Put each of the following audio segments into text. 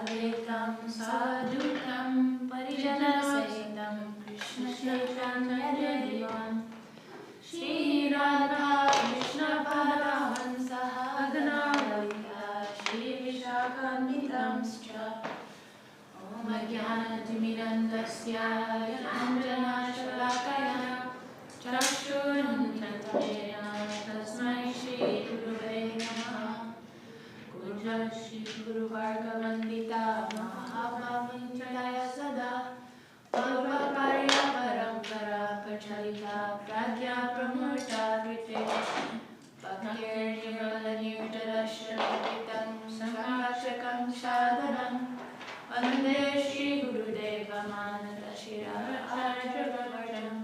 Advaitam Sadhutam Parijana Sahitam Krishna Chaitanya Devam Shri Radha Krishna Paramahansa Sahagana Lalita Shri Vishakamitam Scha Om Jnana Timirandasya Yanjana Shalakaya Chakshuruntatayena Tasmai Shri Gurudev Namaha Guru Shri Guru Varga Vandita Mahabhavanchaya Sada Bhavaparya Parampara Pachalita Pragya Pramurta Krite Bhaktir Nirvala Nirtarashravitam Samachakam Sadhanam Vande Shri Gurudeva Manata Shira Arjavavardam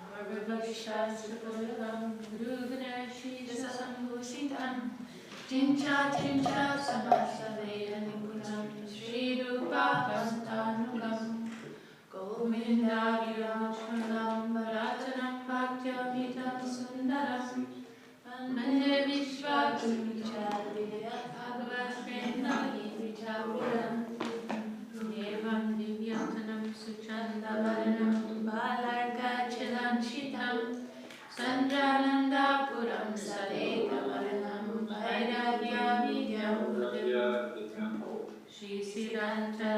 Varvavishasrapurvam Guru Ganeshi Dasambhusitam Chincha Chincha Samasaveda Nipunam Shri Rupa Kantanukam Govinda Virajmanam Bharatanam Bhaktyamitam Sundaram Vande Vishvagurucha Divya Bhagavad Premnagi Vichapuram Devam Divyatanam Suchanda Varanam Balarga Chilanshitam Sandrananda Puram Sadeka Varanam Vairagya Vidyam Shri Siddhanta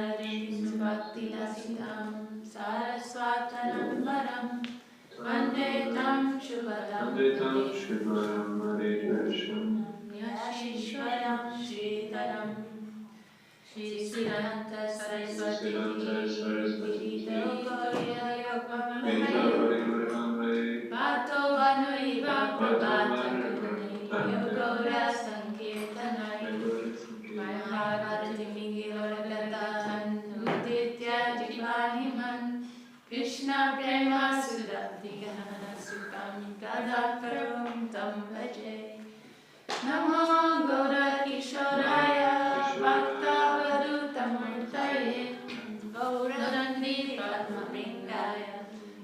Bhakti Lasitam Saraswatanam Varam Vande Tam Shubhadam Nyashishwaram Shridaram Shri Siddhanta Saraswati Vidita Gauriya Yogam Bhato Vanuriva Prabhata Yogora Sankirtanai Mahabharati Migiloragatan Uditya Jivaniman Krishna Prema Sudabdigana Sukam Gadakaram Tam Bhaje Namo Gaura Kishoraya Bhaktavadutam Murtaye Gaurandandi Padmapingaya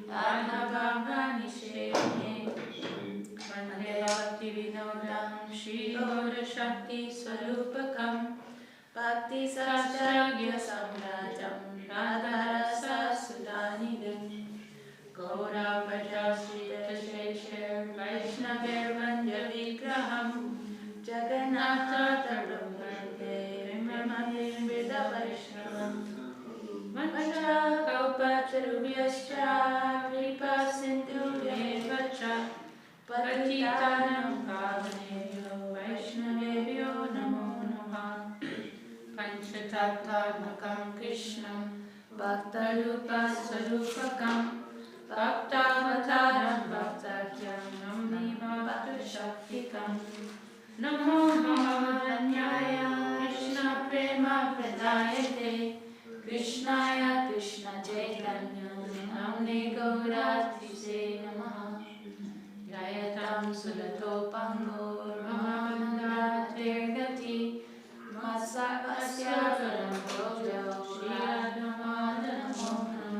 Dhanabhava Nishene Vande Bhakti Vinodam Shri Gaura Shakti Swarupakam Bhakti Sastragya Samrajam Radharasa Sudanidam Gaura Vaja Shrita Sheshar Vaishnaver Vanja Vigraham Jagannatha Taram Vande Vimamade Vida Vaishnavam Vacha Kaupatarubhyascha Kripa Sindhubhya Vacha Patitanam Pavanebhyo Vaishnavebhyo Namo Namaha Panchatattvamakam Krishnam Bhaktarupa Sarupakam Bhaktavataram Bhaktakyam Namni Bhakta Shaktikam Namo Mahavanyaya Krishna Prema Pradayate Krishnaya Krishna Chaitanya Namne Gauratise Namaha Jayatam Sulato Pango Ramamandra Tergati Masakasya Param Gojo Shri Radhamadana Mohana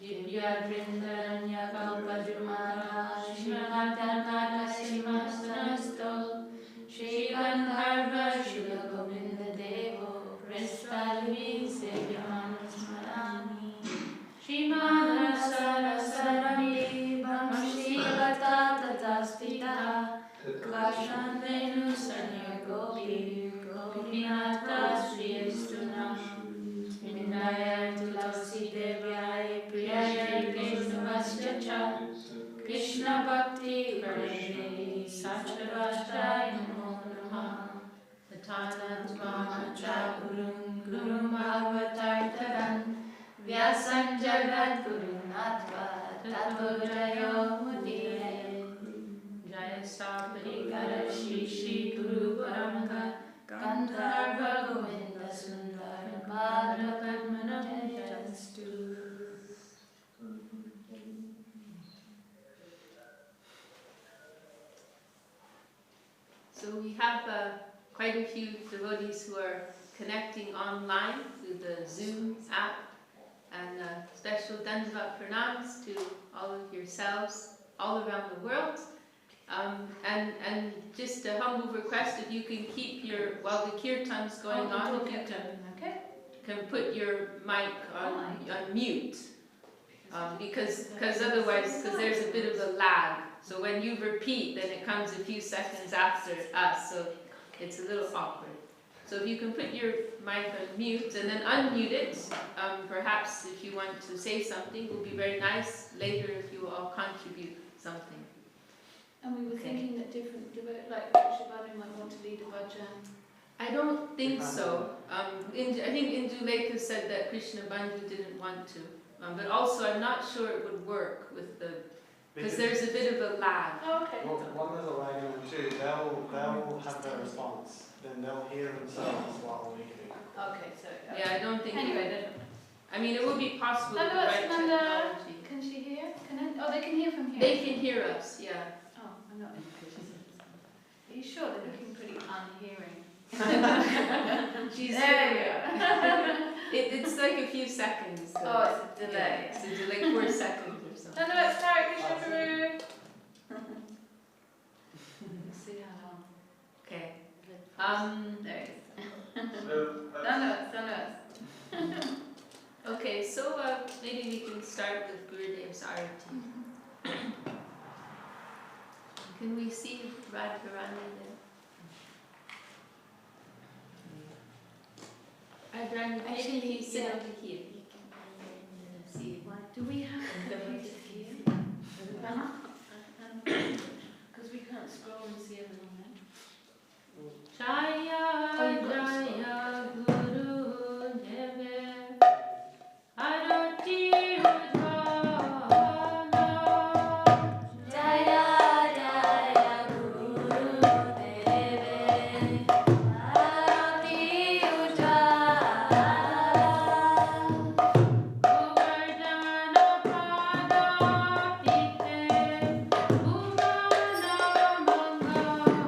Divya Vrindaranya Kalpadrumara Shrimadharmana Simastanasto Shri Gandharva Shri Govinda Devo Presthalvi Sevyamana Smarani Shri Madhara Sarasarami Bhamashri Vata Tatastita Kashan Venu Sanya Gopi Gopinata Shri Estuna Mindaya Tulasi Devyaya Priyaya Keshavascha Krishna Bhakti Pradeshri Sachavashtai Namo Namaha Tatanatma Chakurum Gurum Bhagavatartaran Vyasam Jagat Gurun Atva Tato Jayo Mudire Jaya Saparikara Shri Shri Guru Paramaka Gandharva Govinda Sundara Bhadra Padmana Jastu. So we have quite a few devotees who are connecting online through the Zoom app, and special Dandavat Pranams to all of yourselves all around the world. And just a humble request, if you can keep while the kirtan's going on, if you can put your mic on mute, because otherwise, because there's a bit of a lag. So when you repeat, then it comes a few seconds after us, so it's a little awkward. So if you can put your mic on mute and then unmute it, perhaps if you want to say something, it will be very nice later if you all contribute something. And we were thinking that different, like Shabani might want to lead a bhajan. I don't think so. I think Indulekha said that Krishna Bandhu didn't want to. But also I'm not sure it would work with because there's a bit of a lag. Oh, okay. Well, one, there's a lag, and two, they'll have their response. Then they'll hear themselves while leading. Okay, so. Yeah, I don't think. Anyway, I mean, it would be possible with the right technology. Can she hear? They can hear from here. They can hear us, yeah. Oh, I'm not. Are you sure? They're looking pretty unhearing. There we go. It's like a few seconds. So Oh, it's a delay. Yeah, it's like 4 seconds or something. No, it's Hare Krishna Guru. See how long. Okay. There it is. No. Okay, so maybe we can start with Gurudev's Arati. Can we see Radharani there? Radharani, maybe if you sit over here. See. Do we have computers here? Because we can't scroll and see everyone there. Jaya Jaya Gurudev Arati Udhana Jaya Jaya Gurudev Arati Udhana Govardhana Pada Pite Bhuvana Mangala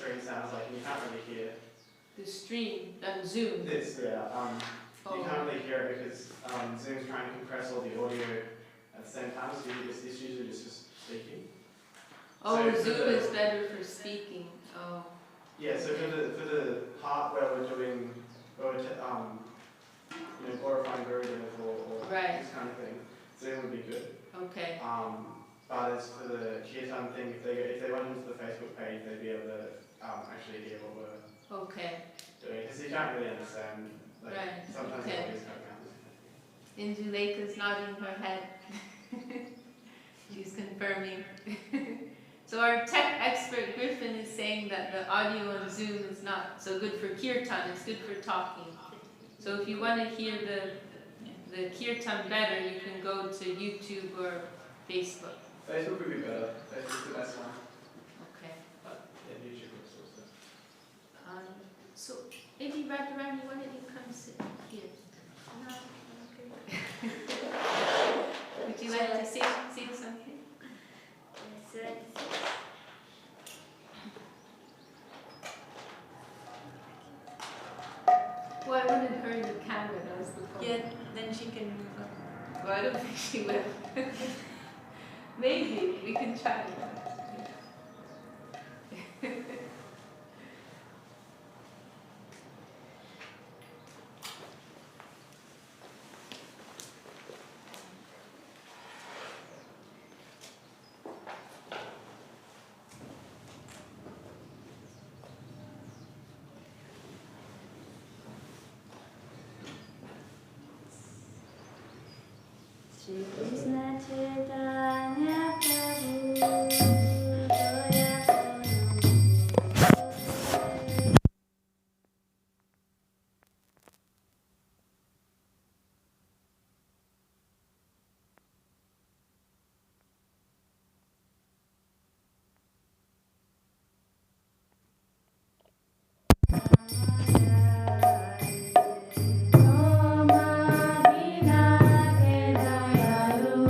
stream sounds like, and you can't really hear. The stream on Zoom. This, yeah. You can't really hear it because Zoom's trying to compress all the audio at the same time, so it's usually just speaking. Oh, So Zoom is better for speaking. Oh. Yeah, so for the part where we're doing, glorifying Gurudev or Right. this kind of thing, Zoom would be good. Okay. But as for the kirtan thing, if they went into the Facebook page, they'd be able to actually hear what we're Okay. doing, because you can't really understand. Like, Right. sometimes Okay. the audio's going out. Induleka's nodding her head. She's confirming. So our tech expert Griffin is saying that the audio on Zoom is not so good for kirtan, it's good for talking. So if you want to hear the kirtan better, you can go to YouTube or Facebook. Facebook would be better. Facebook's the best one. Okay. But yeah, YouTube also. So maybe Radharani, why don't you come sit here? No, okay. Would you like to sing something? Well, I wanted her in the camera, that was the point. Yeah, then she can move up. Well, I don't think she will. Maybe, we can try. Shri Krishna Chaitanya Prabhu Jaya Om Adina Ke Dayalu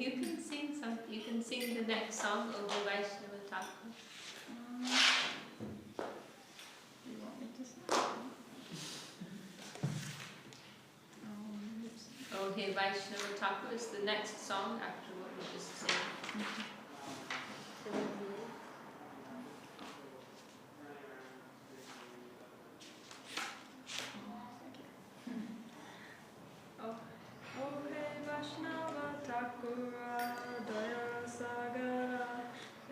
You can sing some. You can sing the next song, O Vaishnava Thakur. You want me to sing? Oh, Hey Vaishnava Thakur is the next song after what we just sang. Oh, hey Vaishnava Thakura, Daya Sagara,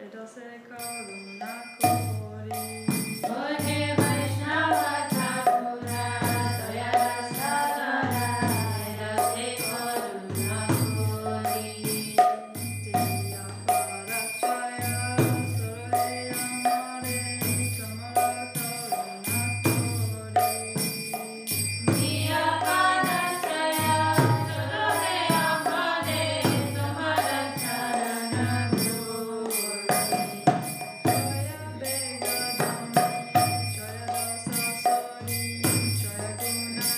Edase Karuna Kori. Oh, hey Vaishnava Thakura, Daya Sagara, Edase Karuna Kori. Diya Parachaya, Suraya Mare, Tamara Karuna Kori. Diya Parachaya, Suraya Mare, Tamara Karuna Kori. Jaya Begadam, Jaya Rasa Sori, Jaya Guna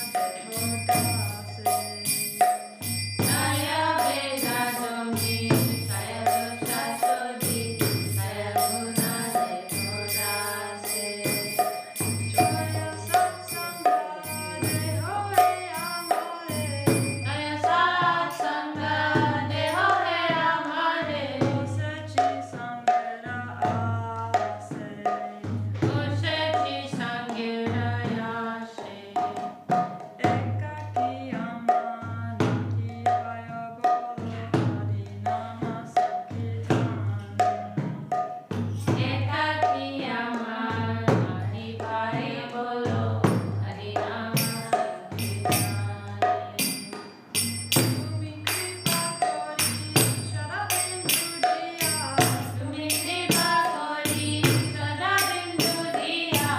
Devodase. Jaya Begadami, Jaya Rasa Sori, Jaya Guna Devodase. Jaya Satsanga, Deho He Amare. Jaya Satsanga, Deho He Amare. Osechi Sangera Ase. Osechi Sangera Yashe. Ekaki Amanati Haya Bolo Harinama Sankirtan. Ekaki Amanati Haya Bolo Harinama Sankirtan. Tumi kripa kori Shadabindu diya. Tumi kripa kori Shadabindu diya.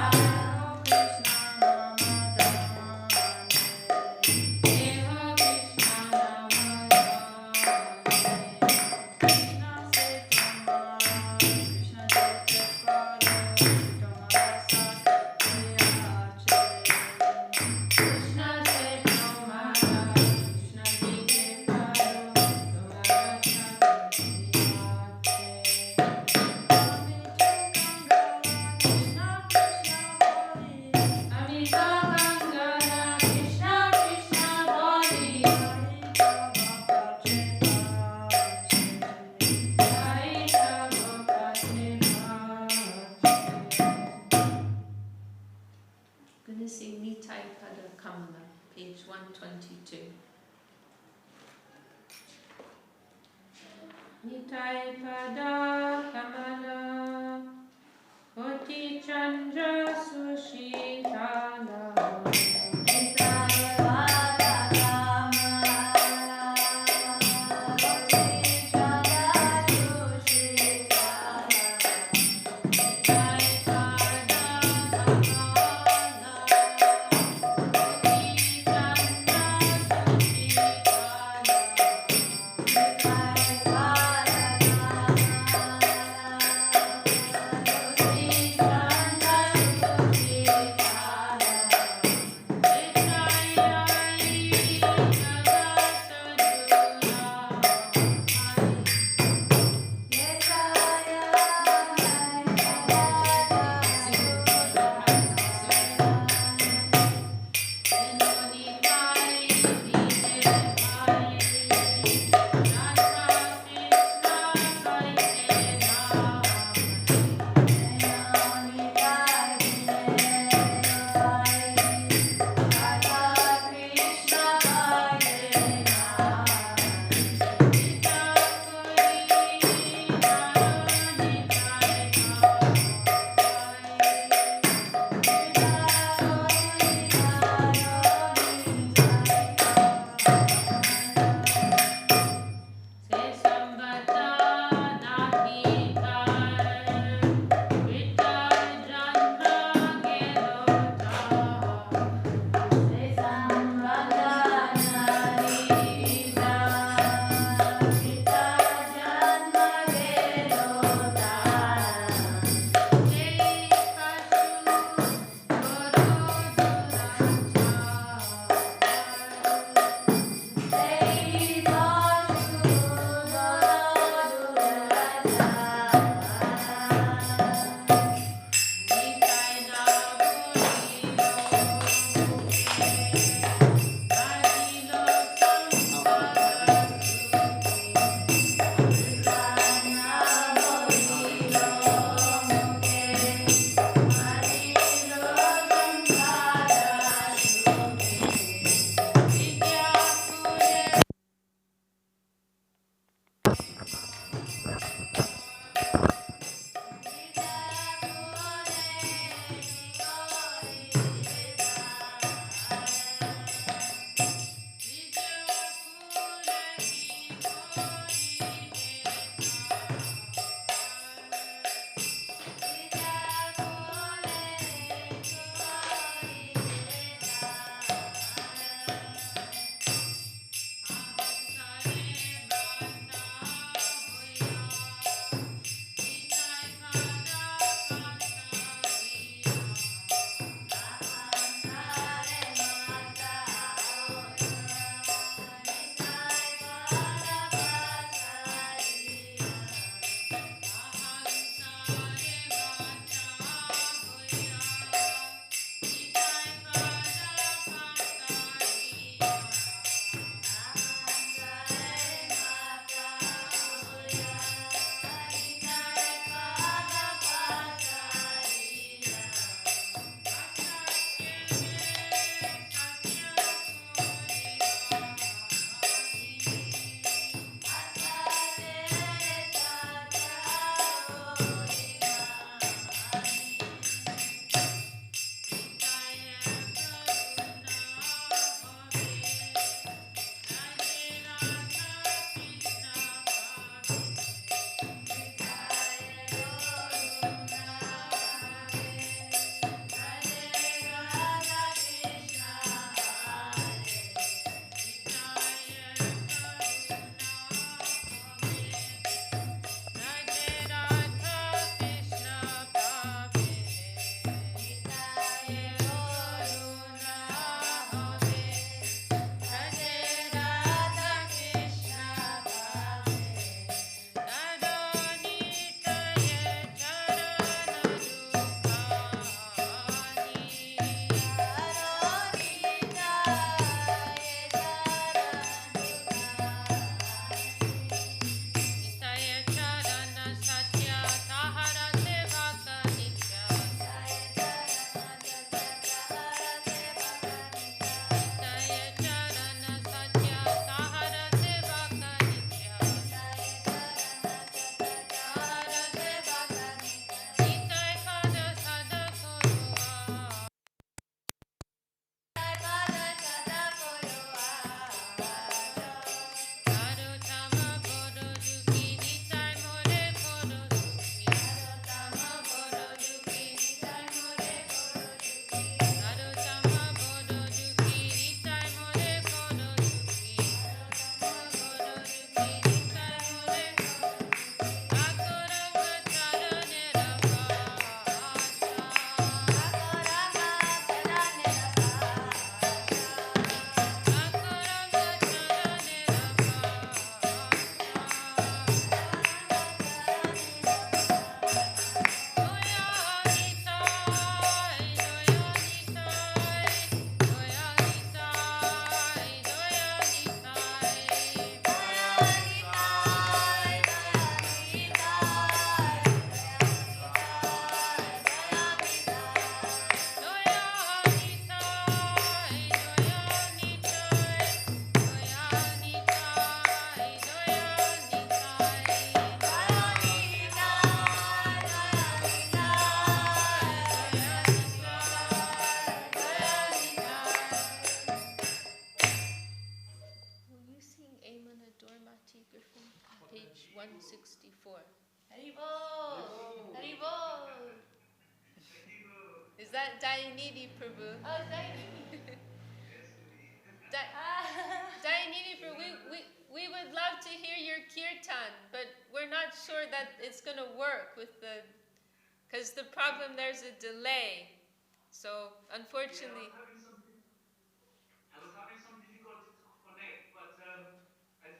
Deho Krishna Namadane. Krishna se tomara, Krishna jete paro, tomara sakte ache. Krishna se tomara, Krishna jete paro, tomara sakte ache. Amito Gangara, Krishna Krishna Boli. Amito Gangara, Krishna Krishna Boli. Saita Bhakti I'm going to sing Nitai Pada Kamala, page 122. Nitai Pada Kamala, Koti Chandra Sushitala. Nitai Pada Kamala, Koti Chandra Sushitala. Nitai Pada Kamala, Koti Chandra Sushitala. Nitai Pada Kamala, Koti Chandra Sushitala. 164. Haribol! Haribol! Is that Dayanidhi Prabhu? Oh, Dayanidhi. Dayanidhi Prabhu, we would love to hear your kirtan, but we're not sure that it's going to work with because the problem, there's a delay. So unfortunately, I was having some difficulty to connect, but I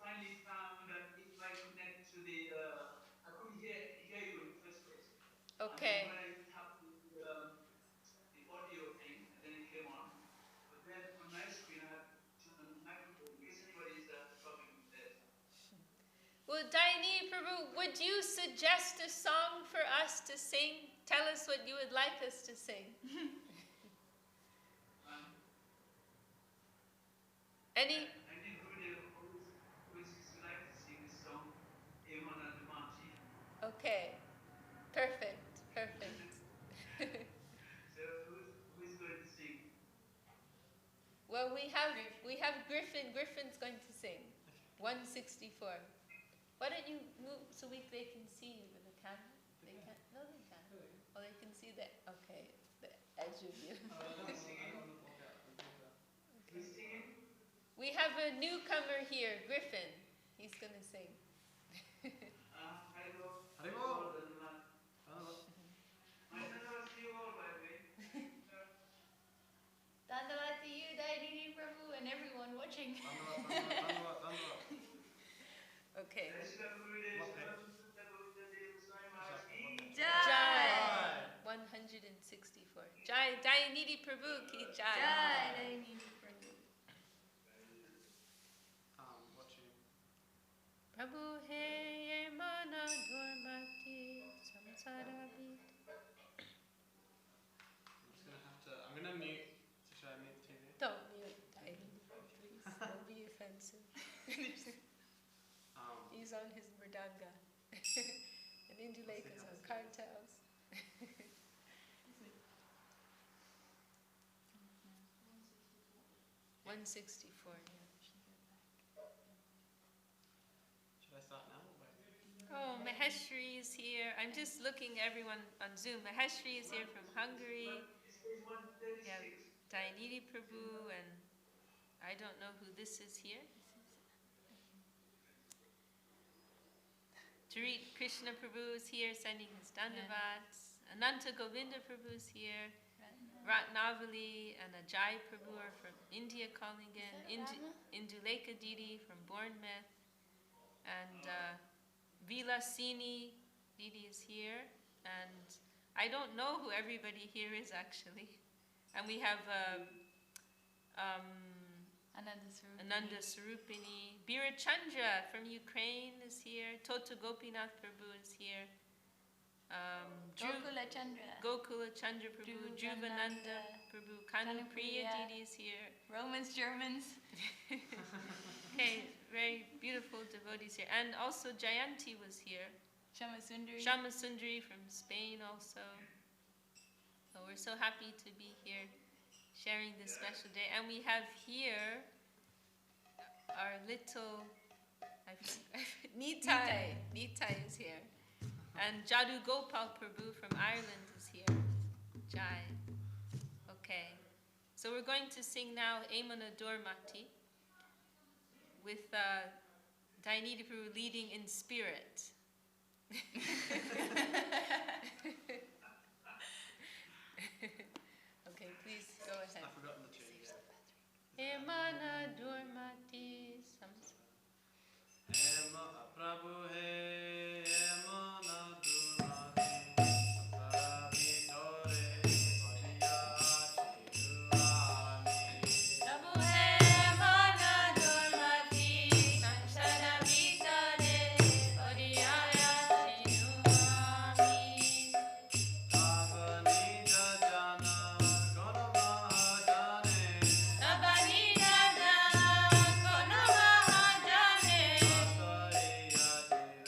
finally found that if I connect to the, I couldn't hear you in the first place. okay. And then when I tapped the audio thing, and then it came on. But then on my screen, I have to turn the microphone in case anybody is struggling with that. Well, Dayanidhi Prabhu, would you suggest a song for us to sing? Tell us what you would like us to sing. Any? I think Gurudev always like to sing this song, Emana Dumati. Okay, perfect. So who is going to sing? Well, we have Griffin. Griffin's going to sing. 164. Why don't you move so they can see you with the camera? They can't. No, they can't. Oh, they can see the edge of you. Who's singing? We have a newcomer here, Griffin. He's going to sing. Hello. Hello. My Dandavats to you all, by the way. Dandavat to you, Dayanidhi Prabhu, and everyone watching. Okay. Jai! 164. Jai Dayanidhi Prabhu ki jai. Jai, Dayanidhi Prabhu. Watching. Prabhu he mana dormati samsara bit. I'm gonna mute. Should I mute the TV? Don't mute Dayanidhi, please. Don't be offensive. He's on his mridanga. And Induleka's on cartels. 164, yeah. Should I start now? Oh, Maheshri is here. I'm just looking everyone on Zoom. Maheshri is here from Hungary. We have Dayanidhi Prabhu, and I don't know who this is here. Tarit Krishna Prabhu is here sending his dandavats. Ananta Govinda Prabhu is here. Ratnavali and Ajay Prabhu are from India calling in. Induleka Didi from Bournemouth. And Vilasini Didi is here. And I don't know who everybody here is actually. And we have Ananda Sarupini. Bira Chandra from Ukraine is here. Tota Gopinath Prabhu is here. Gokula Chandra. Gokula Chandra Prabhu, Juvananda Prabhu, Kanupriya Didi is here. Romans, Germans. Okay, very beautiful devotees here. And also Jayanti was here. Shamasundari. Shama Sundari from Spain also. So we're so happy to be here sharing this special day. And we have here our little Nitai. Nitai is here. And Jadu Gopal Prabhu from Ireland is here. Jai. Okay. So we're going to sing now Emana Dormati with Dayanidhi Prabhu leading in spirit. Okay, please go ahead. I've forgotten the tune. Emana Dormati Samsa. Prabhu he Emana Durmati Samsara Vitore Pariya Chiruami. Prabhu he mana dormati samsara vitare pariyaya chinuami. Tavani jajana kono mahajane Tabani dada kono mahajane. Matariya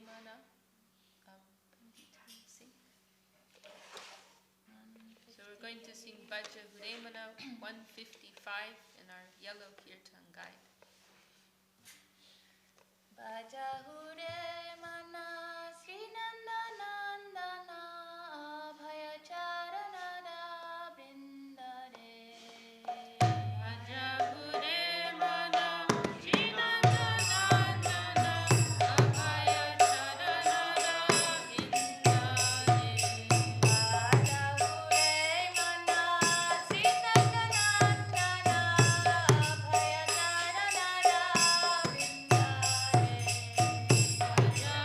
Mana. Sing. So we're going to sing Bhaja Huremana 155 in our yellow kirtan guide. Bhaja Huremana Sri Nandanandana Abhaya Charanada Brindare. Bhaja Huremana Sri Nandanandana Abhaya Charanada Brindare. Bhaja Huremana Sri Nandanandana Abhaya Charanada Brindare. Bhaja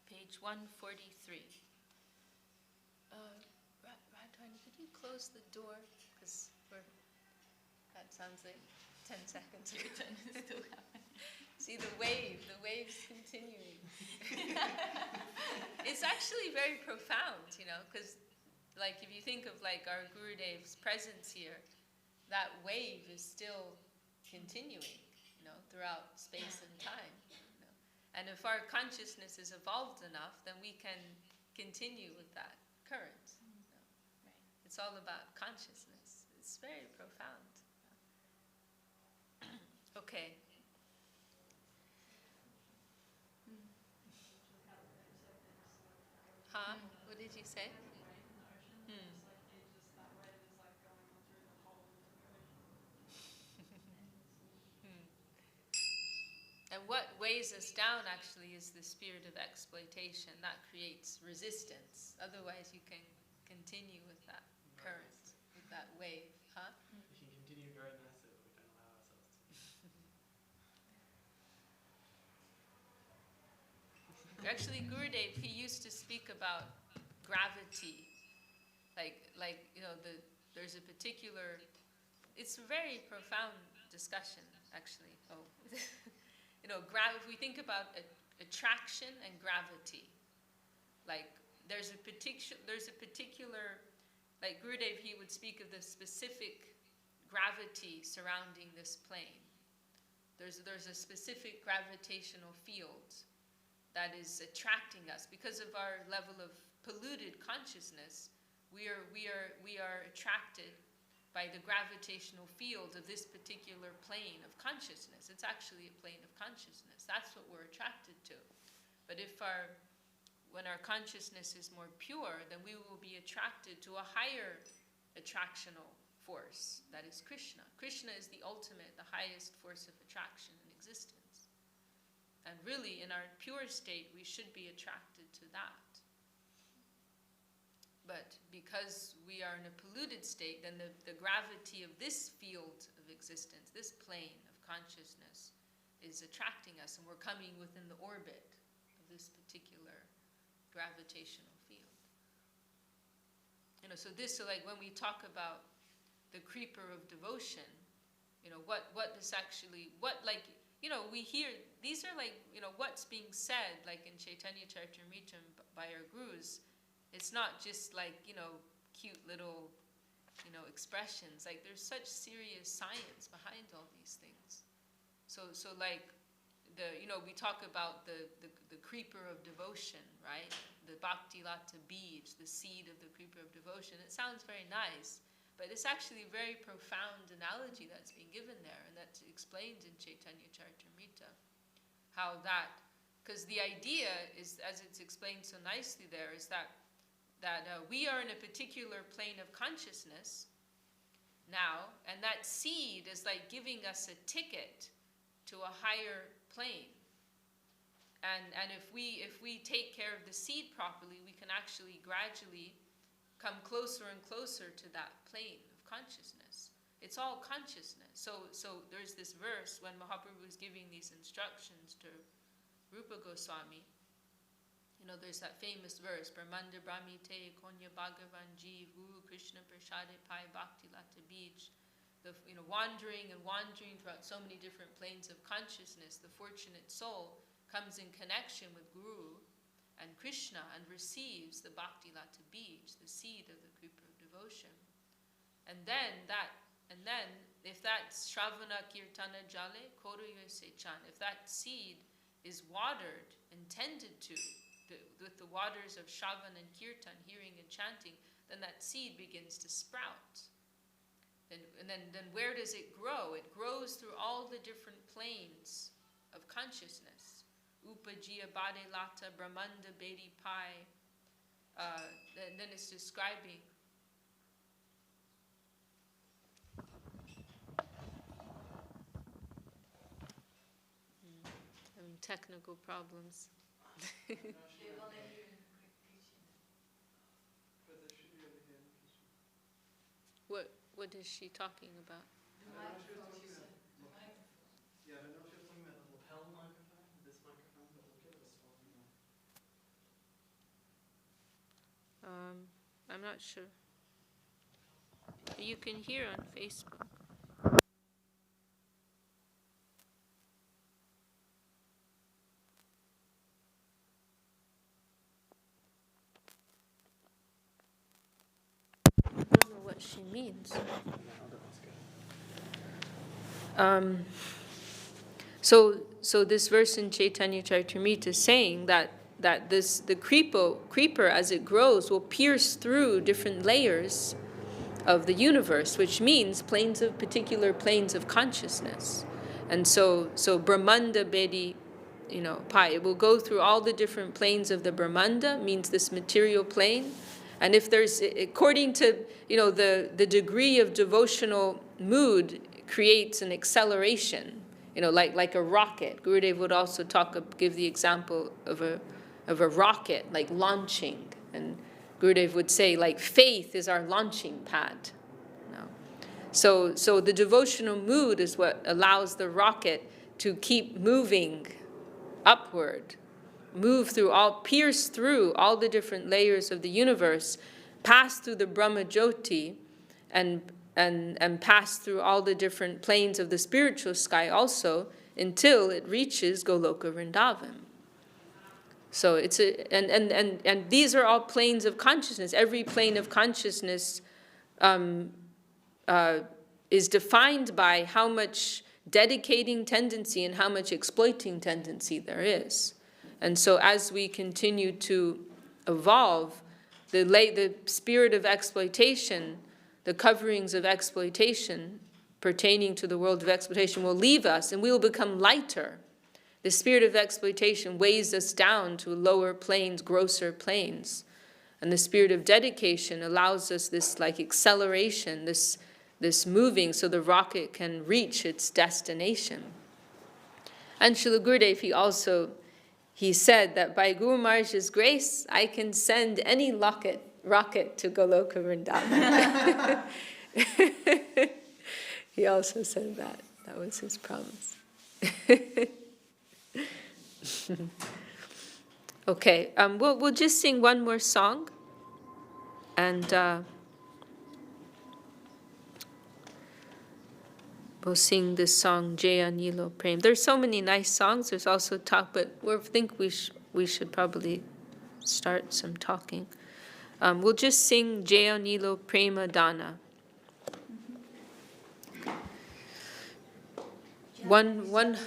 page 143. Radharani, could you close the door? Because that sounds like 10 seconds of your time is still happening. See the wave's continuing. It's actually very profound, because like if you think of like our Gurudev's presence here, that wave is still continuing, throughout space and time. And if our consciousness is evolved enough, then we can continue with that current. Right. It's all about consciousness. It's very profound. Okay. Huh? What did you say? And what weighs us down actually is the spirit of exploitation. That creates resistance. Otherwise you can continue with that current, with that wave. Huh? We can continue very massive, we don't allow ourselves to. Actually, Gurudev, he used to speak about gravity. There's a particular, it's a very profound discussion, actually. If we think about attraction and gravity, there's a particular, like Gurudev, he would speak of the specific gravity surrounding this plane. There's a specific gravitational field that is attracting us because of our level of polluted consciousness. We are attracted by the gravitational field of this particular plane of consciousness. It's actually a plane of consciousness. That's what we're attracted to. But when our consciousness is more pure, then we will be attracted to a higher attractional force, that is Krishna. Krishna is the ultimate, the highest force of attraction in existence. And really, in our pure state, we should be attracted to that. But because we are in a polluted state, then the gravity of this field of existence, this plane of consciousness, is attracting us, and we're coming within the orbit of this particular gravitational field. So when we talk about the creeper of devotion, we hear, these are what's being said, like in Chaitanya Charitamrita by our gurus. It's not just cute little, expressions. There's such serious science behind all these things. We talk about the creeper of devotion, right? The Bhakti Lata Bij, the seed of the creeper of devotion. It sounds very nice, but it's actually a very profound analogy that's being given there, and that's explained in Chaitanya Charitamrita. How that, because the idea is, as it's explained so nicely there, is that we are in a particular plane of consciousness now, and that seed is like giving us a ticket to a higher plane. And if we take care of the seed properly, we can actually gradually come closer and closer to that plane of consciousness. It's all consciousness. So there's this verse when Mahaprabhu was giving these instructions to Rupa Goswami. There's that famous verse, Brahmanda Brahmite Konya Bhagavan Jeev Guru Krishna Prashade Pai Bhakti Lata Bij. Wandering and wandering throughout so many different planes of consciousness, the fortunate soul comes in connection with Guru and Krishna and receives the Bhakti Lata Bij, the seed of the creeper of devotion. And then if that Shravana Kirtana Jale Koruyo Sechan, if that seed is watered and tended to with the waters of Shravan and Kirtan, hearing and chanting, then that seed begins to sprout. And then where does it grow? It grows through all the different planes of consciousness. Upajiya Bade Lata Brahmanda Bedi Pai. And then it's describing having technical problems. What is she talking about? Yeah, I don't know if she was talking about the lapel microphone, this microphone, but we'll give it a swap. I'm not sure. You can hear on Facebook. I don't know what she means. So this verse in Chaitanya Charitamrita is saying that the creeper as it grows will pierce through different layers of the universe, which means particular planes of consciousness. And so Brahmanda Bedi, it will go through all the different planes of the Brahmanda, means this material plane. And if there's, according to, the degree of devotional mood creates an acceleration, like a rocket. Gurudev would also give the example of a rocket, like launching. And Gurudev would say, like, faith is our launching pad. So the devotional mood is what allows the rocket to keep moving upward, pierce through all the different layers of the universe, pass through the Brahma Jyoti, and pass through all the different planes of the spiritual sky also, until it reaches Goloka Vrindavan. So it's and these are all planes of consciousness. Every plane of consciousness is defined by how much dedicating tendency and how much exploiting tendency there is. And so as we continue to evolve, the spirit of exploitation, the coverings of exploitation pertaining to the world of exploitation will leave us, and we will become lighter. The spirit of exploitation weighs us down to lower planes, grosser planes. And the spirit of dedication allows us this like acceleration, this moving, so the rocket can reach its destination. And Srila Gurudev, he said that by Guru Maharaj's grace, I can send any rocket to Goloka Vrindavan. He also said that. That was his promise. Okay, we'll just sing one more song, and we'll sing this song, Jaya Nilo Prem. There's so many nice songs. There's also talk, but I think we should probably start some talking. We'll just sing Jaya Nilo Prema Dana. One.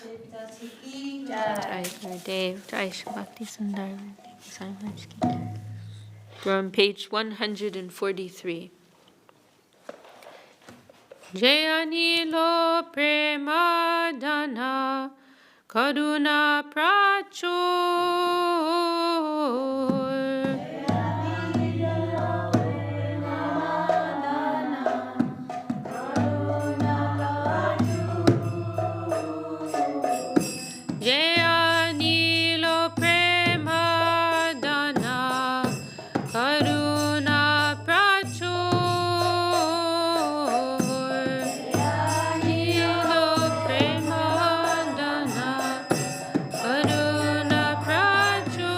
Jai Gurudev, Jai Shri Bhakti Sundar. We're on page 143. Jaya Nilo Prema Dana Karuna Prachur. Jaya Nilo Prema Dana Karuna Prachur. Jaya Nilo Prema Dana Karuna Prachur.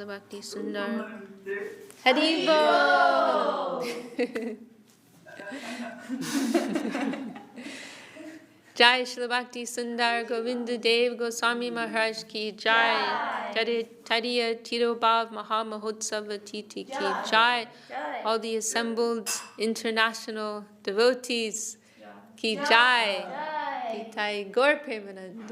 Srila Bhakti Sundar. Haribo! Jai Srila Bhakti Sundar Govinda Dev Goswami Maharaj ki Jai. Tadiya Tirobhav Maha Mahotsava Titi ki Jai. All the assembled international devotees ki Jai. Kitai Gaur Premanande.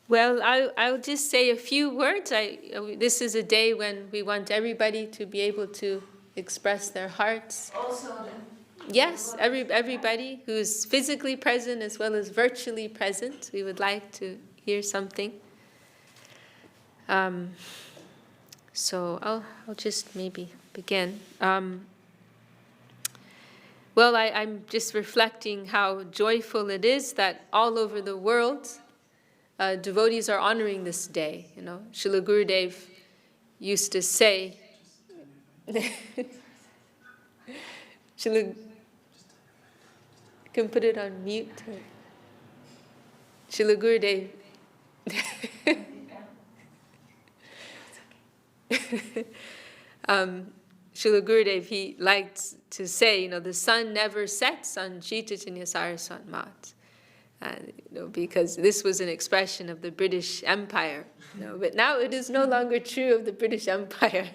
Well, I'll just say a few words. This is a day when we want everybody to be able to express their hearts. Yes, everybody who's physically present as well as virtually present, we would like to hear something. So I'll just maybe begin. Well, I'm just reflecting how joyful it is that all over the world, devotees are honoring this day. You know, Srila Gurudev used to say, Srila, can put it on mute. Srila Gurudev. Srila Gurudev, he liked to say, you know, the sun never sets on Sri Chaitanya Saraswat Mat. Because this was an expression of the British Empire. But now it is no longer true of the British Empire.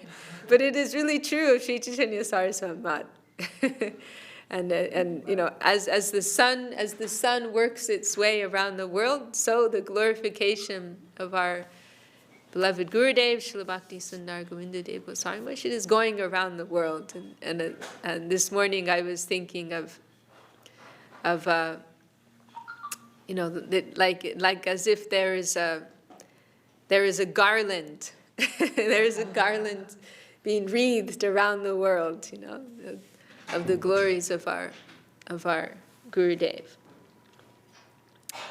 But it is really true of Sri Chaitanya Saraswat Mat. And you know, as the sun works its way around the world, so the glorification of our beloved Gurudev, Srila Bhakti Sundar Govinda Dev Goswami Maharaj, it is going around the world. And this morning I was thinking of you know, like as if there is a garland, there is a garland being wreathed around the world, you know, of the glories of our Gurudev.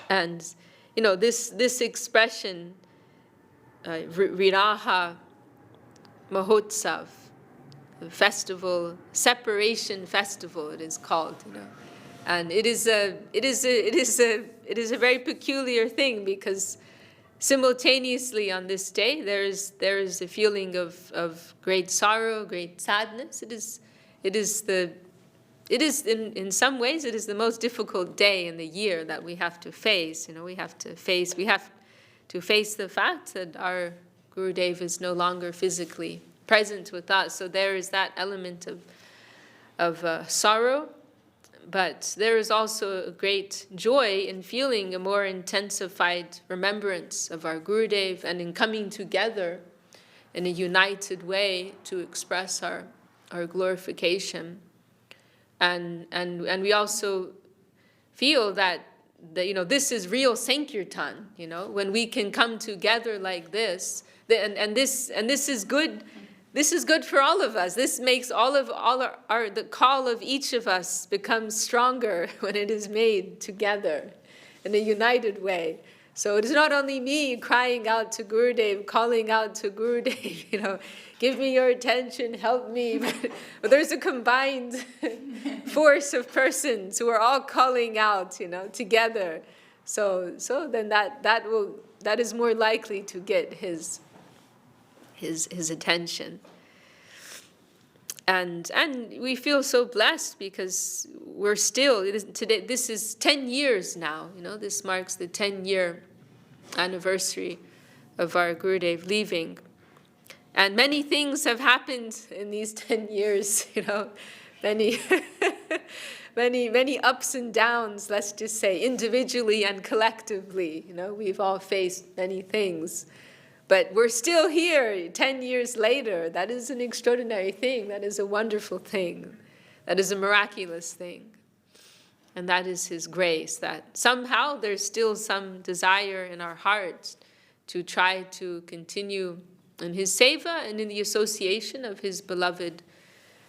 And you know, this expression, Viraha Mahotsav, festival, separation festival, it is called, you know. And it is a very peculiar thing, because simultaneously on this day there is a feeling of great sorrow, great sadness. It is in some ways it is the most difficult day in the year that we have to face. You know, we have to face the fact that our Gurudev is no longer physically present with us. So there is that element of sorrow. But there is also a great joy in feeling a more intensified remembrance of our Gurudev and in coming together in a united way to express our glorification. And we also feel that you know, this is real Sankirtan, you know, when we can come together like this, and this is good. This is good for all of us. This makes the call of each of us become stronger when it is made together in a united way. So it is not only me crying out to Gurudev, calling out to Gurudev, you know, give me your attention, help me. But there's a combined force of persons who are all calling out, you know, together. So then that is more likely to get his attention. And we feel so blessed because we're still, today, this is 10 years now, you know, this marks the 10-year anniversary of our Gurudev leaving. And many things have happened in these 10 years, you know, many ups and downs, let's just say, individually and collectively, you know, we've all faced many things. But we're still here 10 years later. That is an extraordinary thing. That is a wonderful thing. That is a miraculous thing. And that is his grace, that somehow there's still some desire in our hearts to try to continue in his seva and in the association of his beloved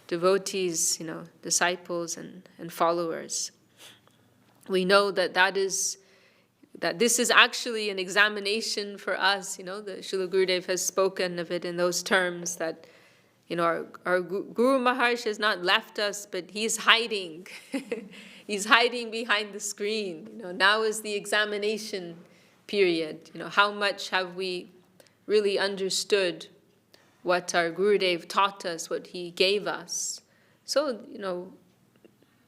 devotees, you know, disciples and followers. We know that this is actually an examination for us, you know, the Srila Gurudev has spoken of it in those terms that, you know, our Guru Maharaj has not left us, but he's hiding. He's hiding behind the screen. You know, now is the examination period. You know, how much have we really understood what our Gurudev taught us, what he gave us. So,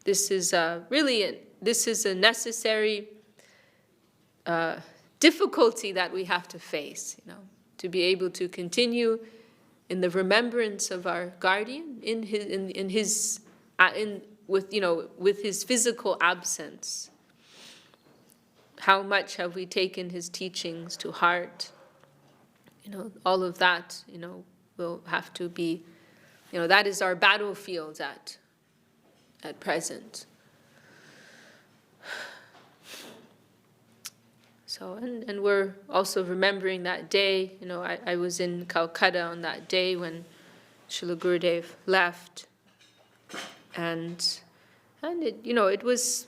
this is this is a necessary difficulty that we have to face, to be able to continue in the remembrance of our guardian with his physical absence. How much have we taken his teachings to heart? All of that, will have to be, that is our battlefield at present. So, and we're also remembering that day. I was in Calcutta on that day when Srila Gurudev left, and it was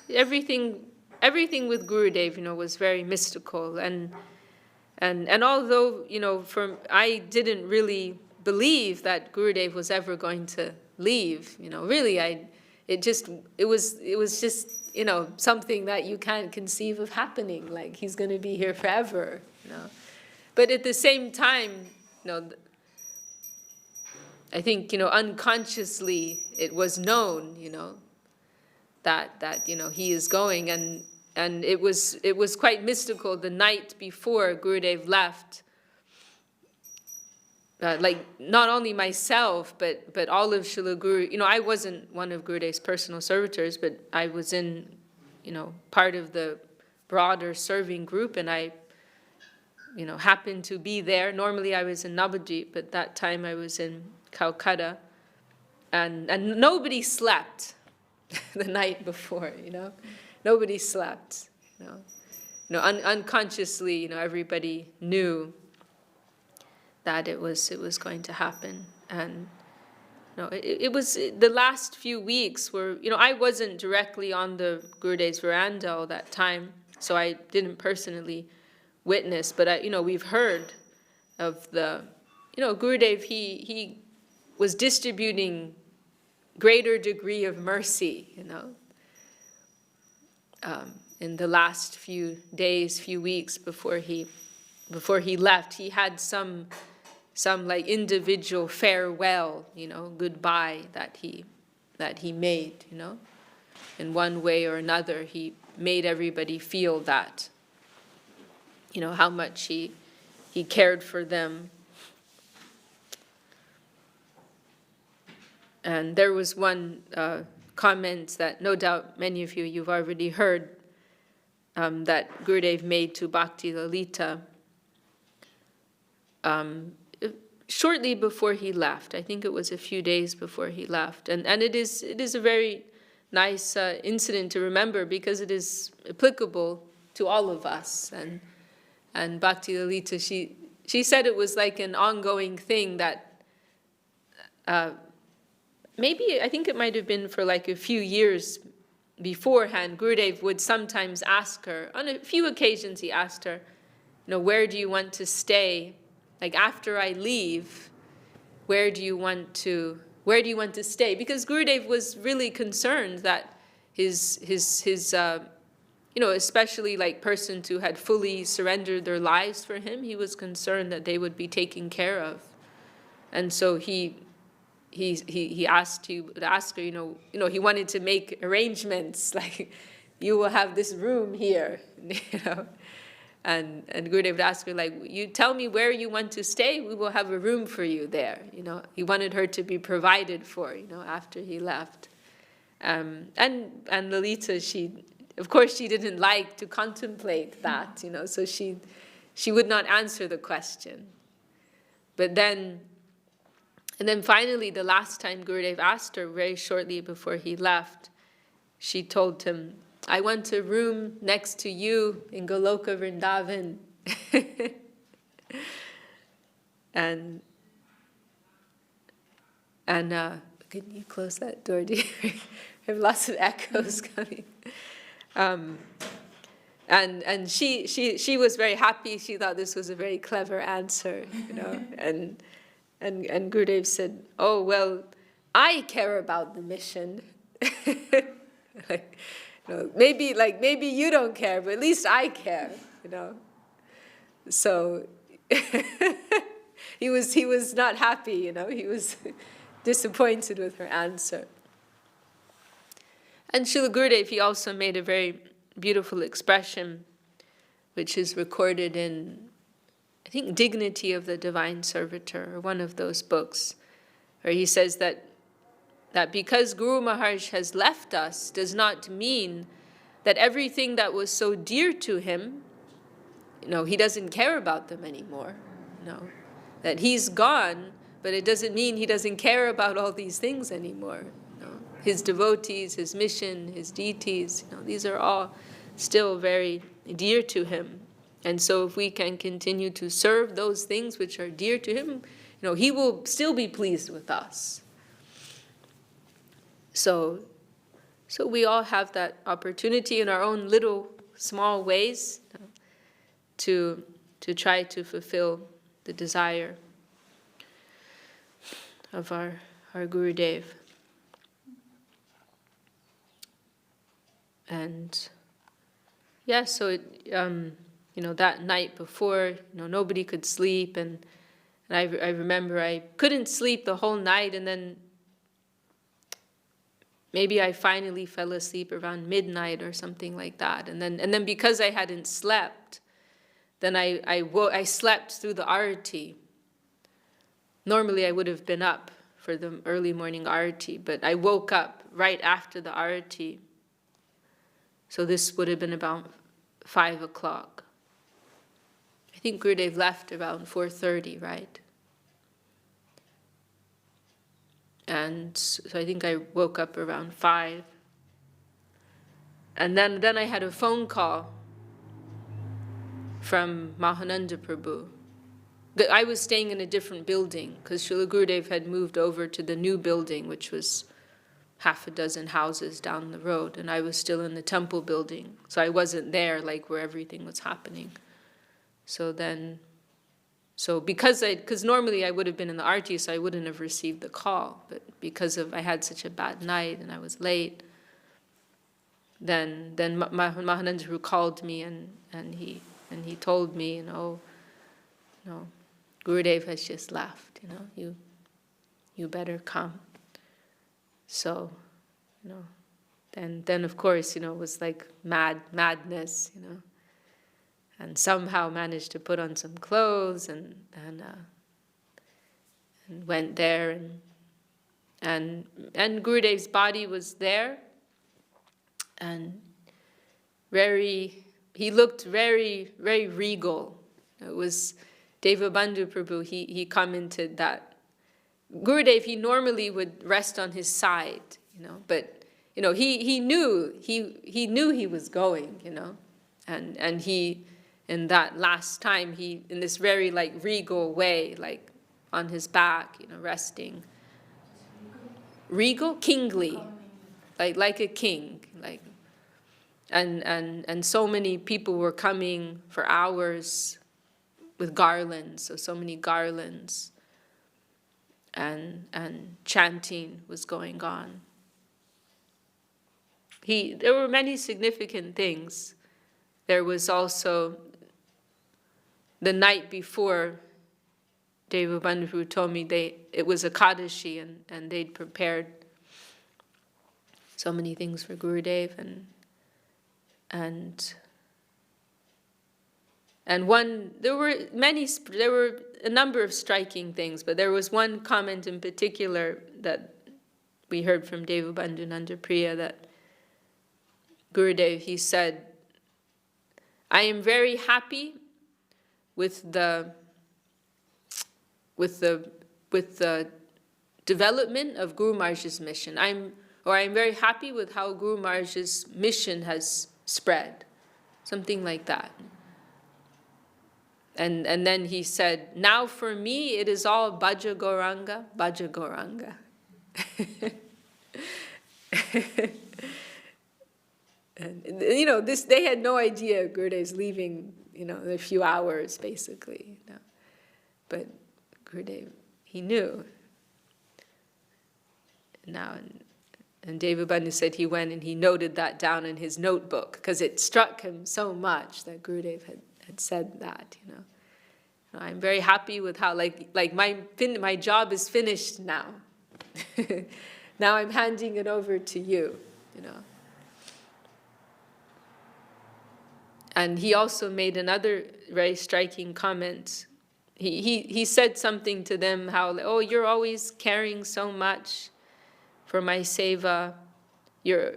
everything with Gurudev, was very mystical, and although I didn't really believe that Gurudev was ever going to leave, really it was just something that you can't conceive of happening, like he's going to be here forever, But at the same time, I think unconsciously it was known, that he is going, and it was quite mystical the night before Gurudev left. Like not only myself, but all of Srila Guru. I wasn't one of Gurudev's personal servitors, but I was in, part of the broader serving group, and I, happened to be there. Normally I was in Navadvip, but that time I was in Calcutta, and nobody slept the night before. Nobody slept. Unconsciously, everybody knew that it was going to happen. And it was the last few weeks were, I wasn't directly on the Gurudev's veranda all that time, so I didn't personally witness, but we've heard of the, Gurudev, he was distributing greater degree of mercy, in the last few days, few weeks before he left. He had some like individual farewell, goodbye that he made, in one way or another. He made everybody feel that, how much he cared for them. And there was one comment that no doubt many of you've already heard, that Gurudev made to Bhakti Lalita shortly before he left. I think it was a few days before he left. And it is a very nice incident to remember, because it is applicable to all of us. And Bhakti Lalita, she said it was like an ongoing thing that maybe, I think it might have been for like a few years beforehand, Gurudev would sometimes ask her, on a few occasions he asked her, where do you want to stay? Like after I leave, where do you want to stay? Because Gurudev was really concerned that his especially like persons who had fully surrendered their lives for him, he was concerned that they would be taken care of. And so he asked her, he wanted to make arrangements, like, you will have this room here, And Gurudev would ask her, like, you tell me where you want to stay, we will have a room for you there, He wanted her to be provided for, after he left. And Lalita, of course she didn't like to contemplate that, so she would not answer the question. But then finally, the last time Gurudev asked her, very shortly before he left, she told him, I want a room next to you in Goloka Vrindavan. and can you close that door, dear? I have lots of echoes coming. And she was very happy. She thought this was a very clever answer, And Gurudev said, oh, well, I care about the mission. Maybe you don't care, but at least I care, So he was not happy, he was disappointed with her answer. And Srila Gurudev, he also made a very beautiful expression, which is recorded in, I think, Dignity of the Divine Servitor, or one of those books, where he says that because Guru Maharaj has left us does not mean that everything that was so dear to him, he doesn't care about them anymore. No, that he's gone, but it doesn't mean he doesn't care about all these things anymore. His devotees, his mission, his deities, these are all still very dear to him. And so if we can continue to serve those things which are dear to him, he will still be pleased with us. So we all have that opportunity in our own little, small ways to try to fulfill the desire of our Gurudev. And yeah, so that night before, nobody could sleep, and I remember I couldn't sleep the whole night, and then maybe I finally fell asleep around midnight or something like that, and then because I hadn't slept, then I slept through the arati. Normally I would have been up for the early morning arati, but I woke up right after the arati. So this would have been about 5 o'clock. I think Gurudev left around 4:30, right? And so I think I woke up around 5. And then I had a phone call from Mahananda Prabhu. I was staying in a different building because Srila Gurudev had moved over to the new building, which was half a dozen houses down the road, and I was still in the temple building, so I wasn't there where everything was happening. So because normally I would have been in the arati, so I wouldn't have received the call, but because I had such a bad night and I was late, then Mahananda Prabhu called me and he told me, Gurudev has just left, you better come. So, then of course, it was like madness, and somehow managed to put on some clothes and went there, and Gurudev's body was there, and he looked very, very regal. It was Devabandhu Prabhu, he commented that Gurudev, he normally would rest on his side, but he knew he was going, and he, in that last time, he, in this very regal way, on his back, resting. Regal, kingly, like a king, and so many people were coming for hours with garlands, so many garlands. And chanting was going on. There were many significant things. There was also the night before, Devabandhu told me it was Ekadashi and they'd prepared so many things for Gurudev and there were a number of striking things, but there was one comment in particular that we heard from Devabandhu Nandapriya, that Gurudev, he said, I am very happy with the development of Guru Maharaj's mission. I'm very happy with how Guru Maharaj's mission has spread. Something like that. And then he said, now for me it is all Bhaja Gauranga, Bhaja Gauranga. And they had no idea Gurudev's leaving, in a few hours basically. But Gurudev, he knew. Now And Devabandhu said he went and he noted that down in his notebook because it struck him so much that Gurudev had said that, you know. I'm very happy with how, like my job is finished now. Now I'm handing it over to you, you know. And he also made another very striking comment. He said something to them how, oh, you're always caring so much for my seva. You're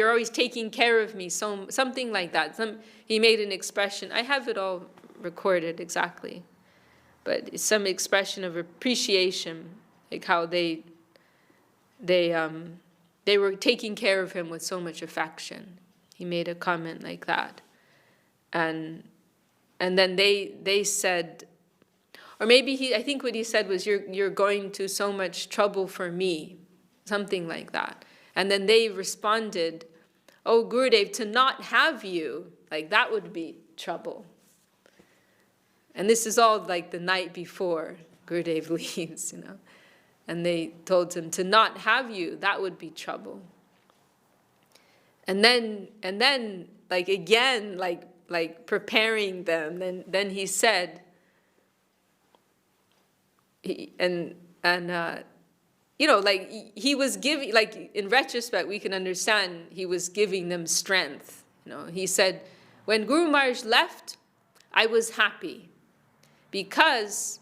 always taking care of me. So something like that. He made an expression. I have it all recorded exactly, but it's some expression of appreciation, like how they were taking care of him with so much affection. He made a comment like that, and then they said, or maybe I think what he said was, you're going to so much trouble for me, something like that. And then they responded, oh, Gurudev, to not have you, like that would be trouble. And this is all like the night before Gurudev leaves, you know. And they told him, to not have you, that would be trouble. And then like again, like preparing them, then he said, you know, like he was giving, like in retrospect, we can understand he was giving them strength. You know, he said, when Guru Maharaj left, I was happy because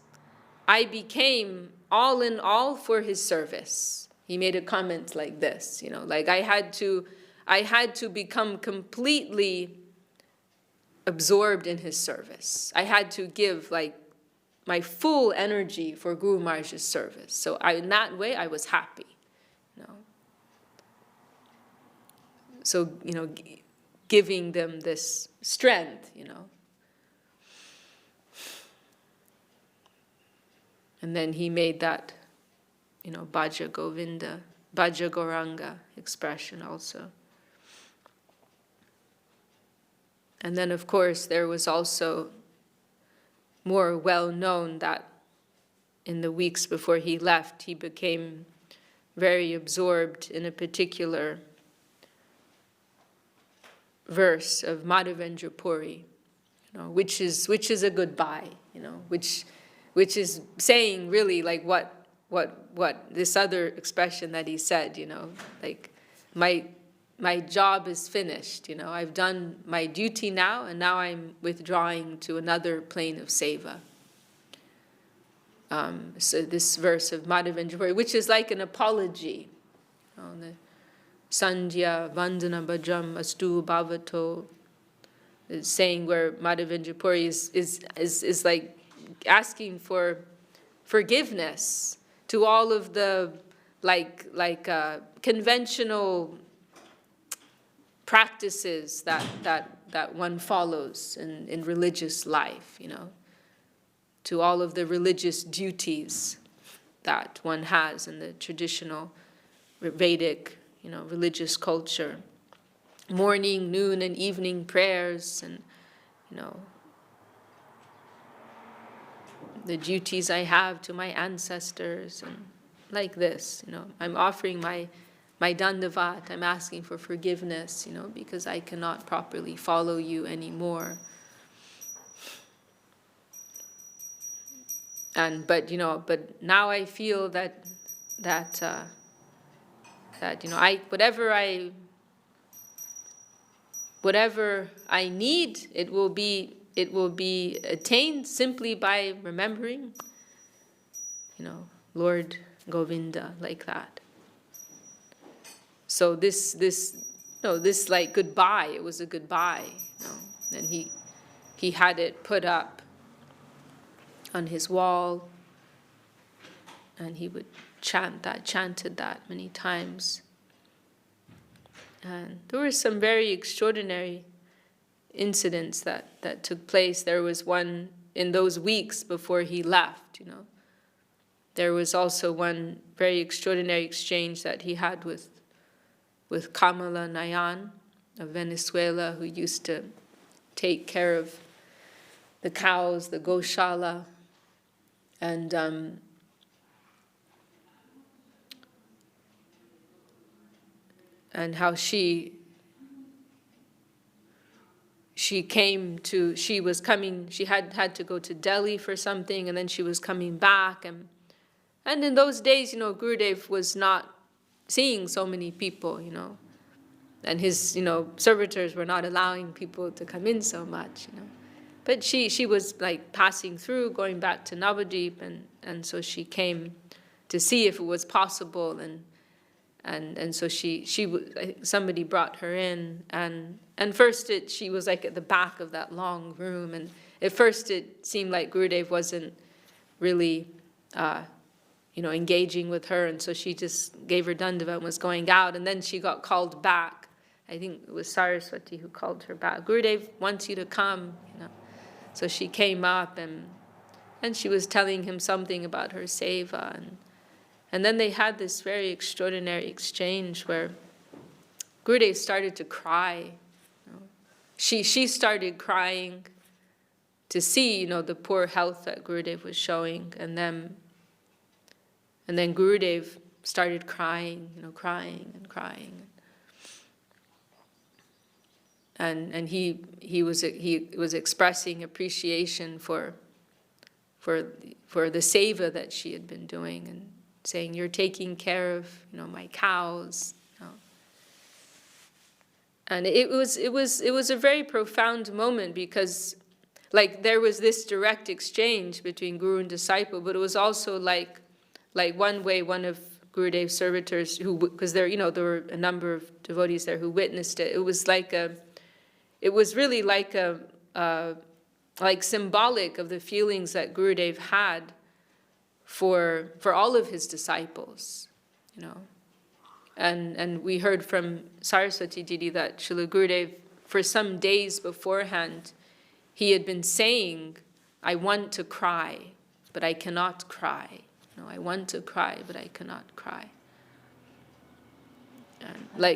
I became all in all for his service. He made a comment like this, you know, like I had to become completely absorbed in his service. I had to give like my full energy for Guru Maharaj's service. So in that way, I was happy. You know? So, you know, giving them this strength, you know. And then he made that, you know, Bhaja Govinda, Bhaja Gauranga expression also. And then, of course, there was also more well known that in the weeks before he left, he became very absorbed in a particular verse of Madhavendra Puri, you know, which is a goodbye, you know, which is saying really like what this other expression that he said, you know, like my job is finished, you know, I've done my duty now, and now I'm withdrawing to another plane of seva. So this verse of Madhavendra Puri, which is like an apology, you know, the Sandhya Vandana Bhajam Astu Bhavato, is saying where Madhavendra Puri is like asking for forgiveness to all of the conventional practices that one follows in religious life, you know, to all of the religious duties that one has in the traditional Vedic, you know, religious culture. Morning, noon, and evening prayers, and, you know, the duties I have to my ancestors, and like this, you know, I'm offering my dandavat, I'm asking for forgiveness, you know, because I cannot properly follow you anymore. But now I feel that you know, whatever I need, it will be attained simply by remembering, you know, Lord Govinda, like that. So this like goodbye, it was a goodbye, you know, and he had it put up on his wall, and he would chanted that many times. And there were some very extraordinary incidents that took place. There was one in those weeks before he left, you know. There was also one very extraordinary exchange that he had with Kamala Nayan of Venezuela, who used to take care of the cows, the Goshala, and how she was coming, she had to go to Delhi for something, and then she was coming back, and in those days, Gurudev was not seeing so many people, and his, servitors were not allowing people to come in so much, But she was like passing through, going back to Navadvip, and so she came to see if it was possible, and so somebody brought her in, and first she was like at the back of that long room, and at first it seemed like Gurudev wasn't really engaging with her, and so she just gave her dandavat and was going out, and then she got called back. I think it was Saraswati who called her back. Gurudev wants you to come, So she came up, and she was telling him something about her seva, and then they had this very extraordinary exchange where Gurudev started to cry. She started crying to see, the poor health that Gurudev was showing, and then Gurudev started crying, crying and crying. And he was expressing appreciation for the seva that she had been doing, and saying, "You're taking care of my cows." And it was a very profound moment, because like there was this direct exchange between guru and disciple, but it was also like one way one of Gurudev's servitors, because there were a number of devotees there who witnessed it. It was really like symbolic of the feelings that Gurudev had for all of his disciples, And we heard from Saraswati Didi that Srila Gurudev, for some days beforehand, he had been saying, "I want to cry, but I cannot cry. I want to cry, but I cannot cry." And I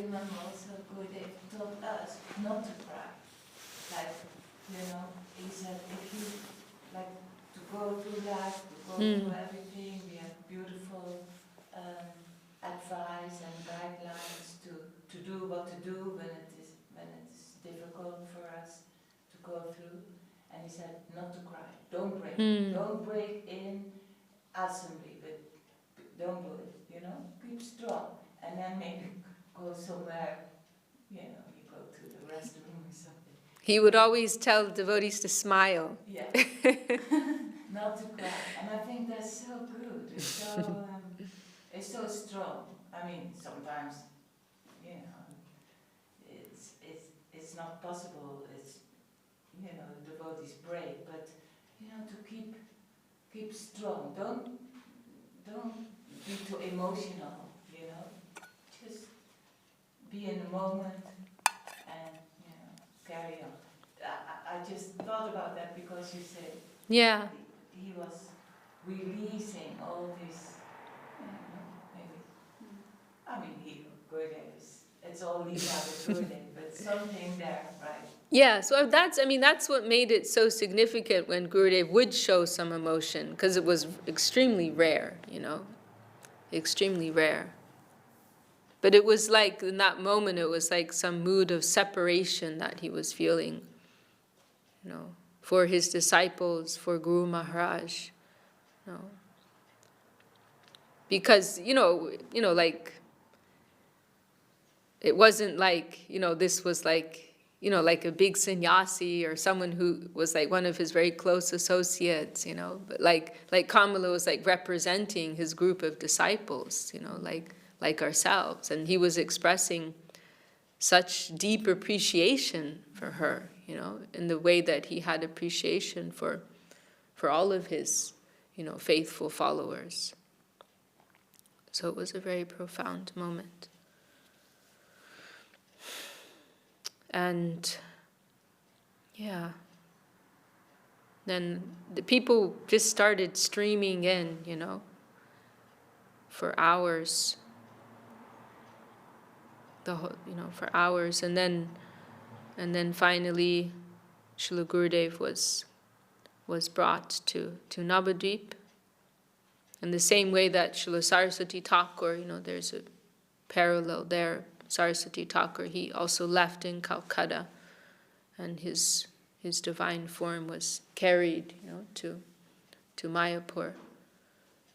remember also Gurudev told us not to cry. He said, if you like to go through life, to go through everything, we have beautiful advice and guidelines to do what to do when it is difficult for us to go through. And he said not to cry, don't break in assembly, but don't do it, keep strong, and then maybe go somewhere, you go to the restroom or something. He would always tell devotees to smile. Yeah, not to cry, and I think that's so good. It's so strong. I mean, sometimes, it's not possible. It's devotees break, but to keep strong. Don't be too emotional. Just be in the moment and carry on. I just thought about that because you said he was releasing all this. Gurudev it's all Lila with Gurudev, but something there, right? Yeah, so that's what made it so significant when Gurudev would show some emotion, because it was extremely rare, extremely rare. But it was like, in that moment, it was like some mood of separation that he was feeling, for his disciples, for Guru Maharaj, Because, it wasn't like, this was like, like a big sannyasi or someone who was like one of his very close associates, but like Kamala was like representing his group of disciples, like ourselves. And he was expressing such deep appreciation for her, in the way that he had appreciation for all of his, faithful followers. So it was a very profound moment. And then the people just started streaming in, for hours. For hours, and then finally, Srila Gurudev was brought to Navadvip. In the same way that Srila Saraswati Thakur, there's a parallel there. Saraswati Thakur, he also left in Calcutta, and his divine form was carried, to Mayapur.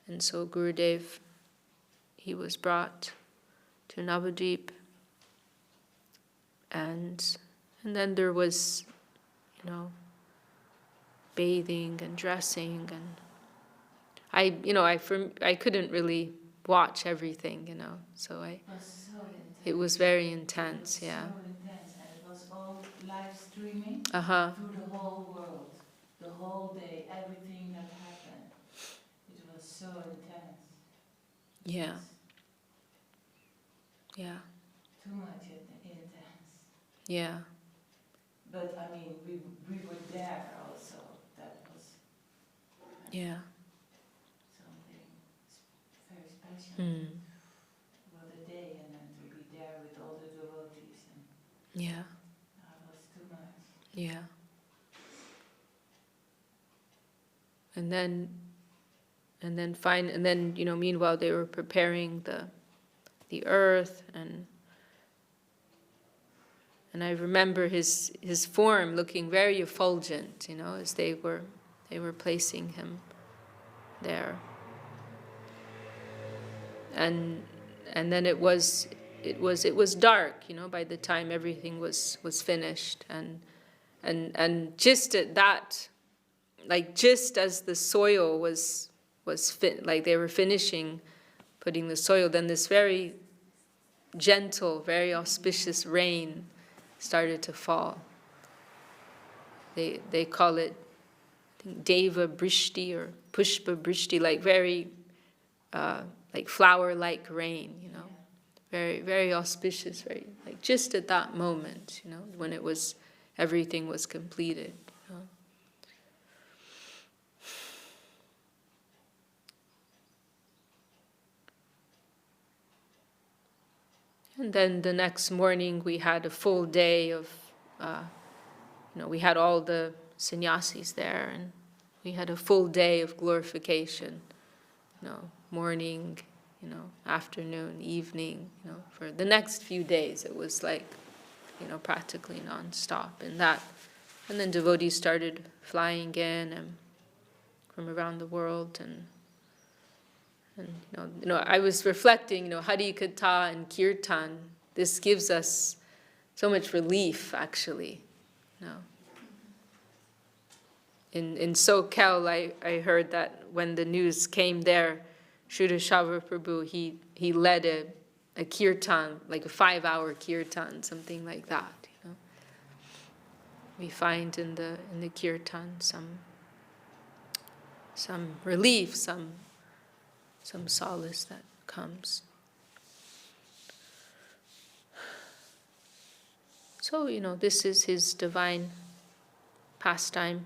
And so Gurudev, he was brought to Navadvip, and then there was, bathing and dressing, and I couldn't really watch everything, so it was very intense, yeah. So intense, and it was all live streaming Uh-huh. through the whole world, the whole day, everything that happened. It was so intense. Yeah. Yeah. Too much intense. Yeah. But I mean, we were there also. That was Yeah. something very special Mm. about the day, and then to be there with all the devotees, and Yeah. that was too much. Yeah. And then meanwhile they were preparing the earth, and I remember his form looking very effulgent, as they were placing him there. And then it was dark, by the time everything was finished, and just at that, like just as the soil was like they were finishing putting the soil, then this very gentle, very auspicious rain started to fall. They call it, I think, Deva Brishti or Pushpa Brishti, like very like flower-like rain, very, very auspicious, very like just at that moment, when everything was completed. And then the next morning we had a full day of, we had all the sannyasis there, and we had a full day of glorification, morning, afternoon, evening, for the next few days. It was like, practically non-stop. And then devotees started flying in and from around the world, and I was reflecting, Hari Katha and Kirtan, this gives us so much relief, actually. In SoCal, I heard that when the news came there, Srila Shava Prabhu, he led a kirtan, like a 5-hour kirtan, something like that. We find in the kirtan some relief, some solace that comes. So, this is his divine pastime,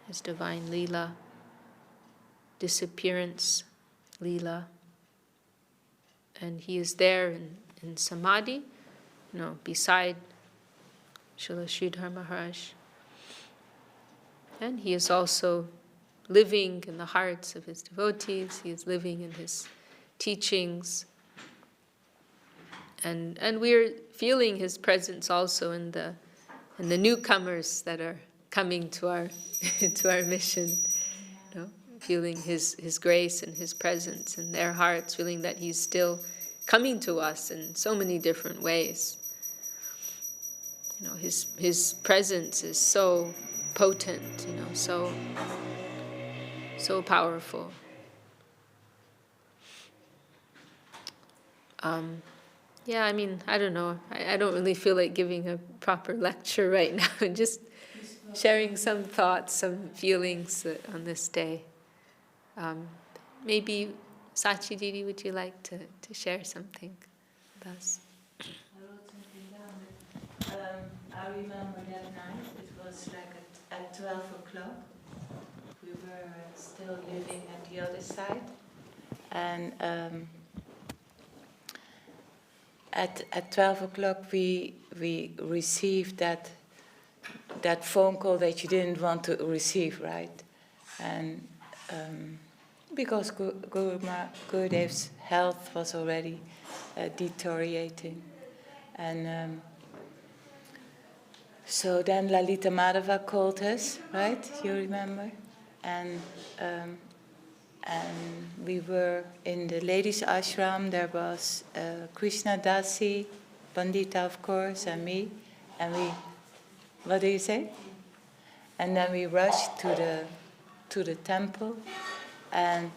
his divine Leela, disappearance Leela. And he is there in Samadhi, beside Srila Sridhar Maharaj. And he is also living in the hearts of his devotees. He is living in his teachings. And we're feeling his presence also in the newcomers that are coming to our to our mission. Feeling his grace and his presence in their hearts, feeling that he's still coming to us in so many different ways. His presence is so potent, so powerful. I don't know. I don't really feel like giving a proper lecture right now. Just sharing some thoughts, some feelings on this day. Maybe Sachi Didi, would you like to share something with us? I wrote something down. I remember that night. It was like at 12 o'clock. We were still living at the other side, and at 12 o'clock we received that phone call that you didn't want to receive, right? And because Gurudev's health was already deteriorating. And so then Lalita Madhava called us, right? You remember? And we were in the ladies' ashram. There was Krishna Dasi, Pandita, of course, and me. And we, what do you say? And then we rushed to the temple, and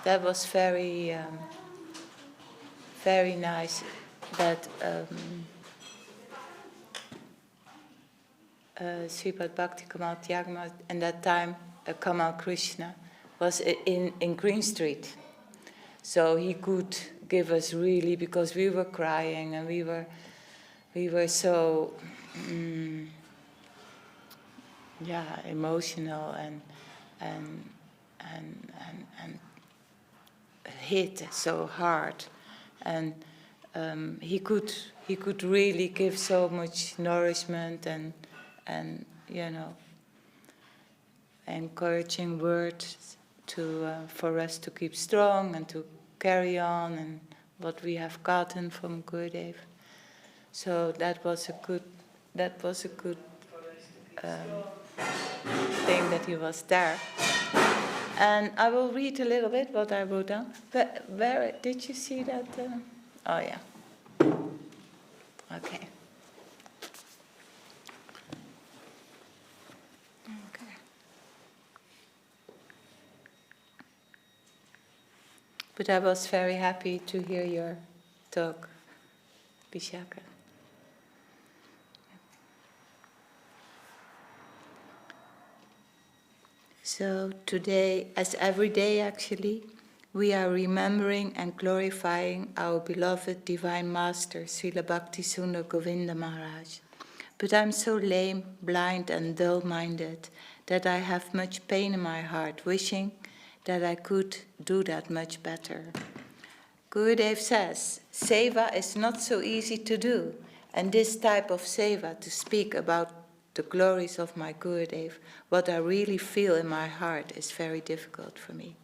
that was very very nice. That Sripad Bhakti Kamal Tyagma, and that time Kamal Krishna was in Green Street, so he could give us really, because we were crying and we were so emotional and hit so hard, and he could really give so much nourishment and encouraging words for us to keep strong and to carry on, and what we have gotten from Gurudev. So that was a good thing that he was there. And I will read a little bit what I wrote down. But where did you see that? Oh yeah. Okay. But I was very happy to hear your talk, Vishaka. So today, as every day actually, we are remembering and glorifying our beloved Divine Master, Srila Bhakti Sundar Govinda Maharaj. But I'm so lame, blind and dull-minded that I have much pain in my heart, wishing that I could do that much better. Gurudev says, Seva is not so easy to do, and this type of Seva, to speak about the glories of my Gurudev, what I really feel in my heart, is very difficult for me.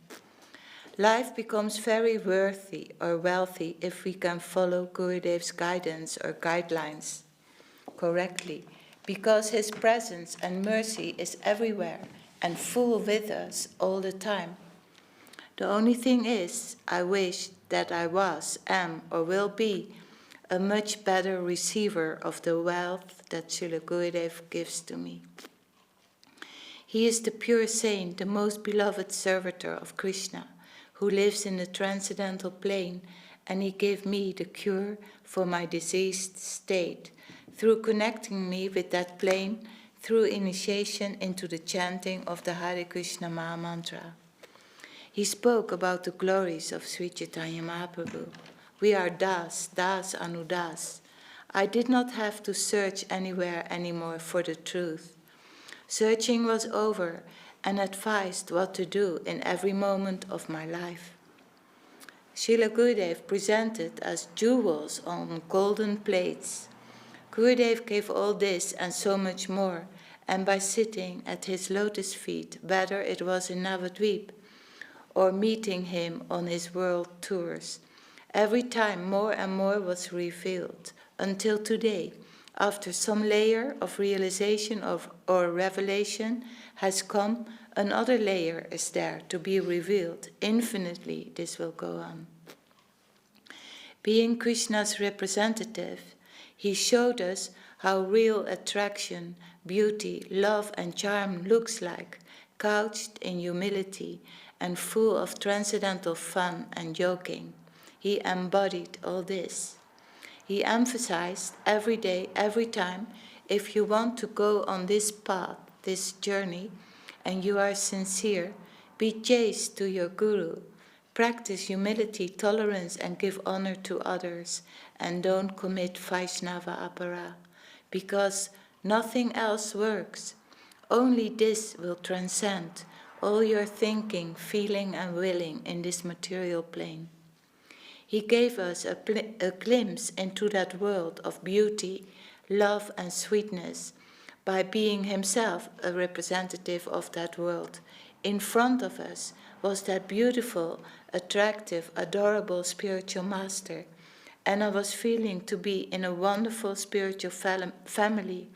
Life becomes very worthy or wealthy if we can follow Gurudev's guidance or guidelines correctly, because his presence and mercy is everywhere and full with us all the time. The only thing is, I wish that I was, am, or will be a much better receiver of the wealth that Srila Gurudev gives to me. He is the pure saint, the most beloved servitor of Krishna, who lives in the transcendental plane, and he gave me the cure for my diseased state, through connecting me with that plane, through initiation into the chanting of the Hare Krishna Maha Mantra. He spoke about the glories of Sri Chaitanya Mahaprabhu. We are Das, Das Anudas. I did not have to search anywhere anymore for the truth. Searching was over, and advised what to do in every moment of my life. Srila Gurudev presented as jewels on golden plates. Gurudev gave all this and so much more, and by sitting at his lotus feet, whether it was in Navadvip or meeting him on his world tours, every time more and more was revealed, until today, after some layer of realization or revelation has come, another layer is there to be revealed. Infinitely this will go on. Being Krishna's representative, he showed us how real attraction, beauty, love and charm looks like, couched in humility and full of transcendental fun and joking. He embodied all this. He emphasized every day, every time, if you want to go on this path, this journey, and you are sincere, be chaste to your guru, practice humility, tolerance, and give honor to others, and don't commit Vaishnava apara, because nothing else works. Only this will transcend all your thinking, feeling, and willing in this material plane. He gave us a glimpse into that world of beauty, love, and sweetness by being himself a representative of that world in front of us was that beautiful, attractive, adorable spiritual master, and I was feeling to be in a wonderful spiritual family.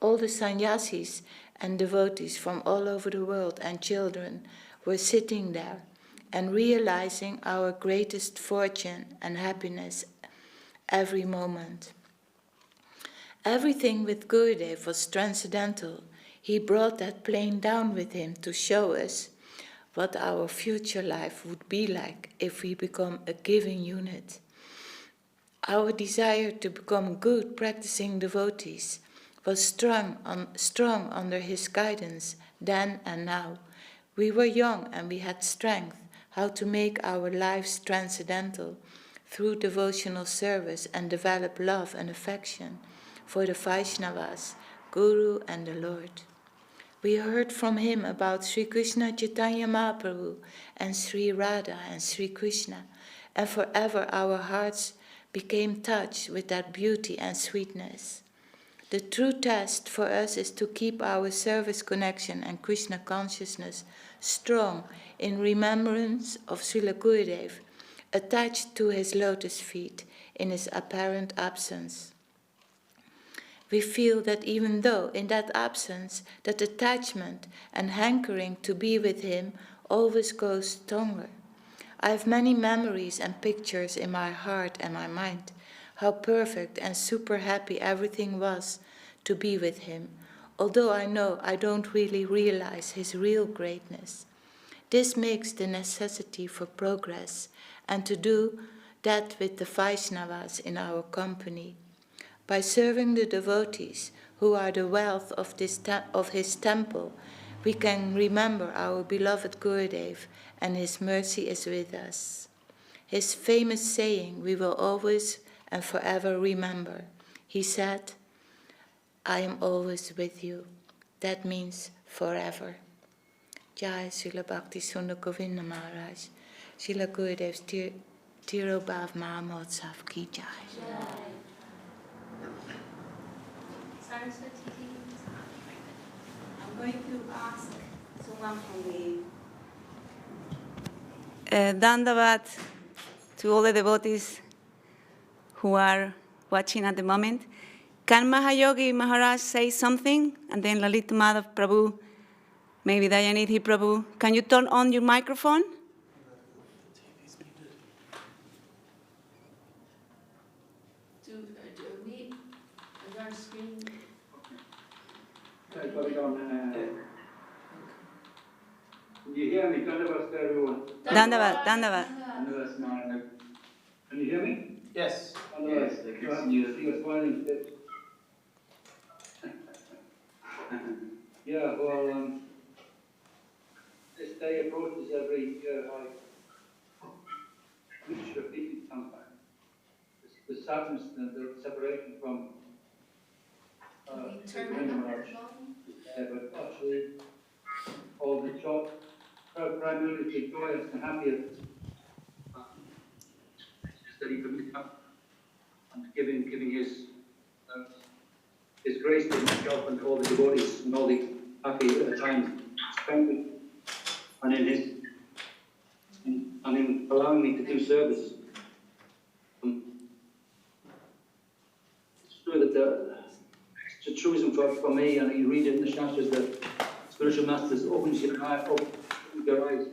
All the sannyasis and devotees from all over the world and children were sitting there and realizing our greatest fortune and happiness every moment. Everything with Gurudev was transcendental. He brought that plane down with him to show us what our future life would be like if we become a giving unit. Our desire to become good practicing devotees was strong under his guidance then and now. We were young and we had strength how to make our lives transcendental through devotional service and develop love and affection for the Vaishnavas, Guru and the Lord. We heard from him about Sri Krishna Chaitanya Mahaprabhu and Sri Radha and Sri Krishna, and forever our hearts became touched with that beauty and sweetness. The true test for us is to keep our service connection and Krishna consciousness strong in remembrance of Srila Gurudev, attached to his lotus feet in his apparent absence. We feel that even though in that absence, that attachment and hankering to be with him always goes stronger. I have many memories and pictures in my heart and my mind, how perfect and super happy everything was to be with him, although I know I don't really realize his real greatness. This makes the necessity for progress and to do that with the Vaishnavas in our company. By serving the devotees who are the wealth of his temple, we can remember our beloved Gurudev and his mercy is with us. His famous saying we will always and forever remember. He said, I am always with you. That means forever. Jai Srila Bhakti Sundar Govinda Maharaj, Srila Gurudev's Tirobhav Mahamotsav Ki Jai. I'm going to ask someone from the Dandavat to all the devotees who are watching at the moment. Can Mahayogi Maharaj say something? And then Lalita Madhav Prabhu, maybe Dayanidhi Prabhu. Can you turn on your microphone? Can you hear me? Dandavat to everyone. Dandavat. Dandavat, Maharaj. Can you hear me? Yes. Yes, I can see you smiling face. Yeah, well, this day approaches every year. We should repeat it sometime. The sadness and the separation from Govinda Maharaj. But actually, all the joy, primarily the joyous and happiest that he could become, and giving his grace to himself and all the devotees and all the happy times spent with, and in allowing me to do service. It's true that it's a truism for me, and you read it in the Shastras that spiritual masters opens your eyes,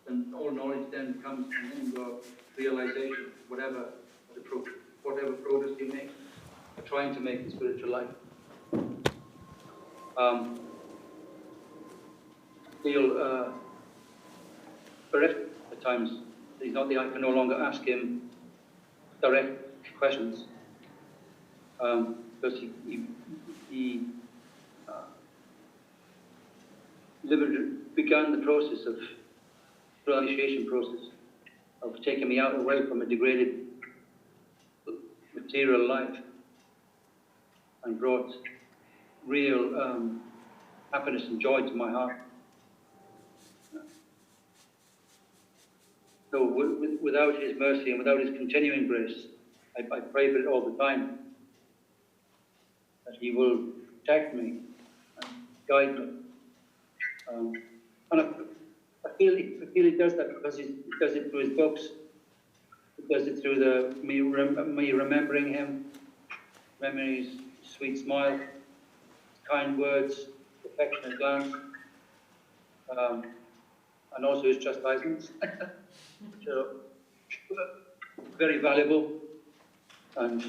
and all knowledge then comes from your realization, whatever progress you make, or trying to make in spiritual life. Feel bereft at times. He's not the I can no longer ask him direct questions because he began the process of initiation process of taking me out away from a degraded material life and brought real happiness and joy to my heart. So without his mercy and without his continuing grace, I pray for it all the time, that he will protect me guide me. And I feel he does that because he does it through his books. He does it through me remembering him, remembering his sweet smile, kind words, affectionate glance, and also his chastisements. So, very valuable, and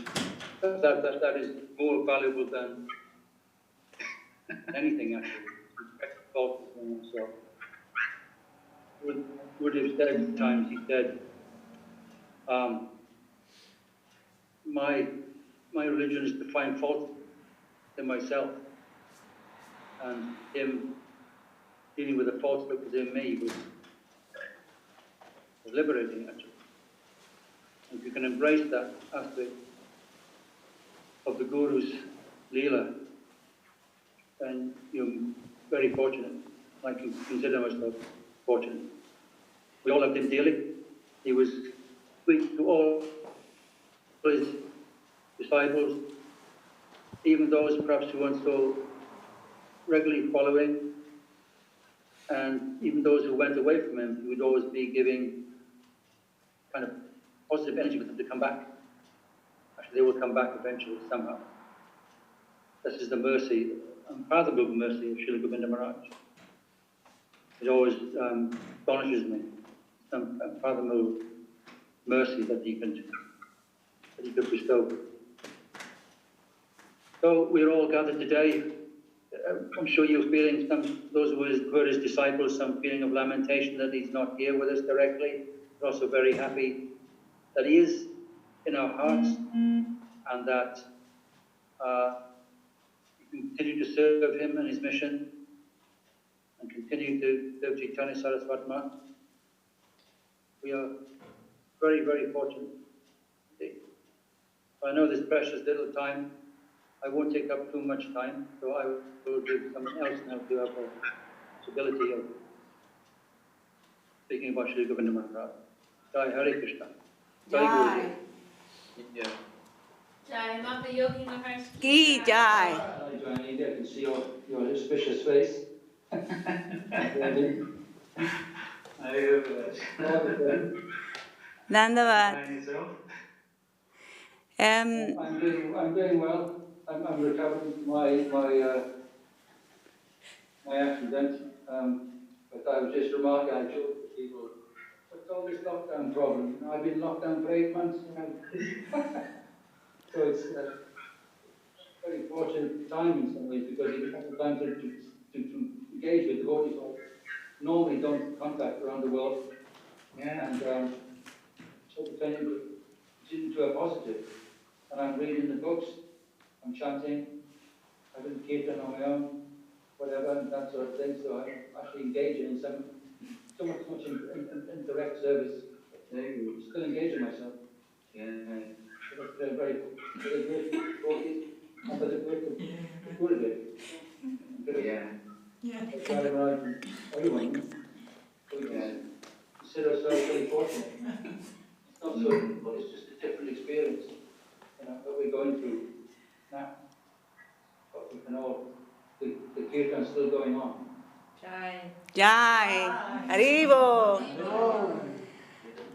that is more valuable than anything actually. So, Gurudev said at times, he said, my religion is to find fault in myself, and him dealing with the faults that was in me was liberating actually. If you can embrace that aspect of the Guru's Leela, then you're very fortunate. I can consider myself fortunate. We all loved him dearly. He was sweet to all his disciples, even those perhaps who weren't so regularly following, and even those who went away from him, he would always be giving kind of positive energy for them to come back. Actually, they will come back eventually, somehow. This is the mercy, unfathomable mercy of Srila Govinda Maharaj. It always astonishes me, some unfathomable mercy that he could bestow. So we're all gathered today. I'm sure you're feeling, those who heard his disciples, some feeling of lamentation that he's not here with us directly. We're also very happy that he is in our hearts, and that we continue to serve him and his mission, and continue to serve Chaitanya Saraswati. We are very, very fortunate. I know there's precious little time. I won't take up too much time, so I will give someone else now to have the possibility of speaking about Srila Govinda Maharaj. Jai Hare Krishna. Jai. Yeah. Jai Mata Yogi Maharaj. Ki Jai. Hi, Johnny. I can see your suspicious face. Dandavad. I'm doing well. I'm recovering from my accident. But I was just remarking, I joked to people, what's all this lockdown problem? I've been locked down for 8 months. So it's a very fortunate time in some ways, because you have the time to engage with devotees who normally don't contact around the world. Yeah. And so to turn into a positive. And I'm reading the books, I'm chanting, I do kirtan on my own, whatever, and that sort of thing. So I'm actually engaging in so much in direct service. I'm still engaging myself. Yeah. So that's very grateful for the grace of Gurudev. Yeah. Everyone. We consider ourselves very fortunate. It's not so, but it's just a different experience, that we're going through now. But we can all, the kirtan's still going on. Jai. Jai. Haribo.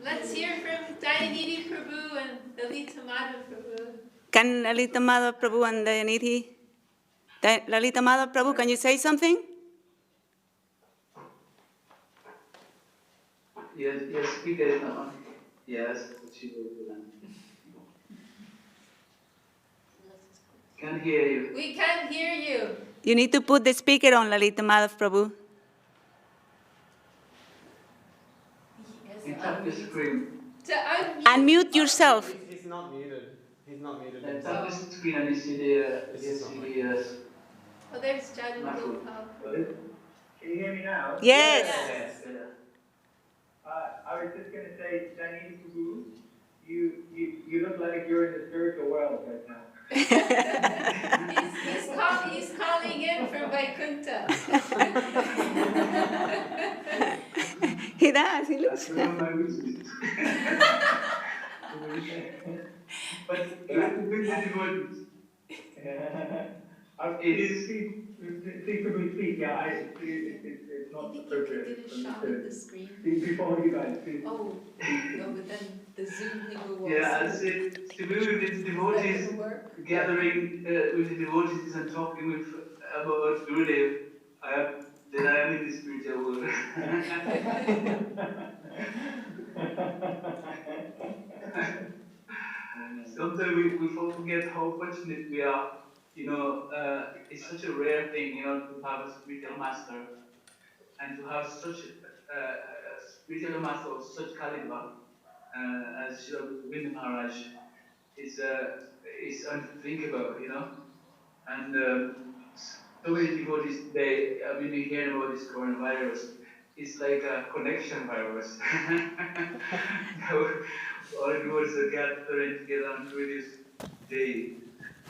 Let's hear from Dayanidhi Prabhu and Lalita Madhav Prabhu. Can Lalita Madhav Prabhu and Dayanidhi? Lalita Madhav Prabhu, can you say something? Yes, speak it on. Yes, she will do that. Can't hear you. We can't hear you. You need to put the speaker on, Lalita Madhav Prabhu. You tap the screen. To Unmute yourself. He's not muted. He's not muted. Then tap the screen and you see the Oh, there's Jadu Gopal. Can you hear me now? Yes. Yes. I was just going to say, Chinese Prabhu, you look like you're in the spiritual world right now. he's calling in from Vaikuntha. He does, he looks. That's one of my wishes. But you have to bring the devotees. It is See, could we speak? Yeah, it's not appropriate for me to screen. speak before you guys. Oh, no, but then the Zoom thing will Yeah, so to be with the devotees, gathering with the devotees and talking with about Gurudev, then I am in the spiritual world. Sometimes we forget how fortunate we are. You know, it's such a rare thing, you know, to have a spiritual master and to have such a spiritual master of such caliber as Srila Govinda Maharaj is unthinkable, you know. And so many devotees today, I mean, you hear about this coronavirus, it's like a connection virus. All the devotees are gathering together on Gurudev day.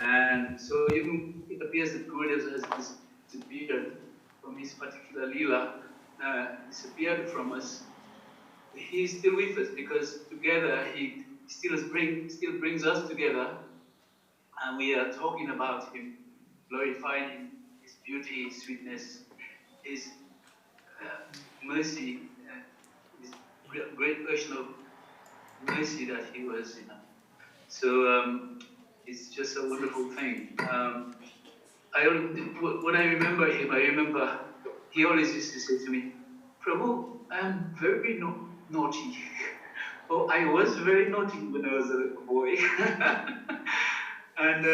And so even it appears that Gurudev has disappeared from his particular lila, disappeared from us. He is still with us because together he still brings us together, and we are talking about him, glorifying him, his beauty, his sweetness, his mercy, his great version of mercy that he was, you know. So it's just a wonderful thing. When I remember him, I remember he always used to say to me, Prabhu, I am very naughty. Oh, I was very naughty when I was a boy. And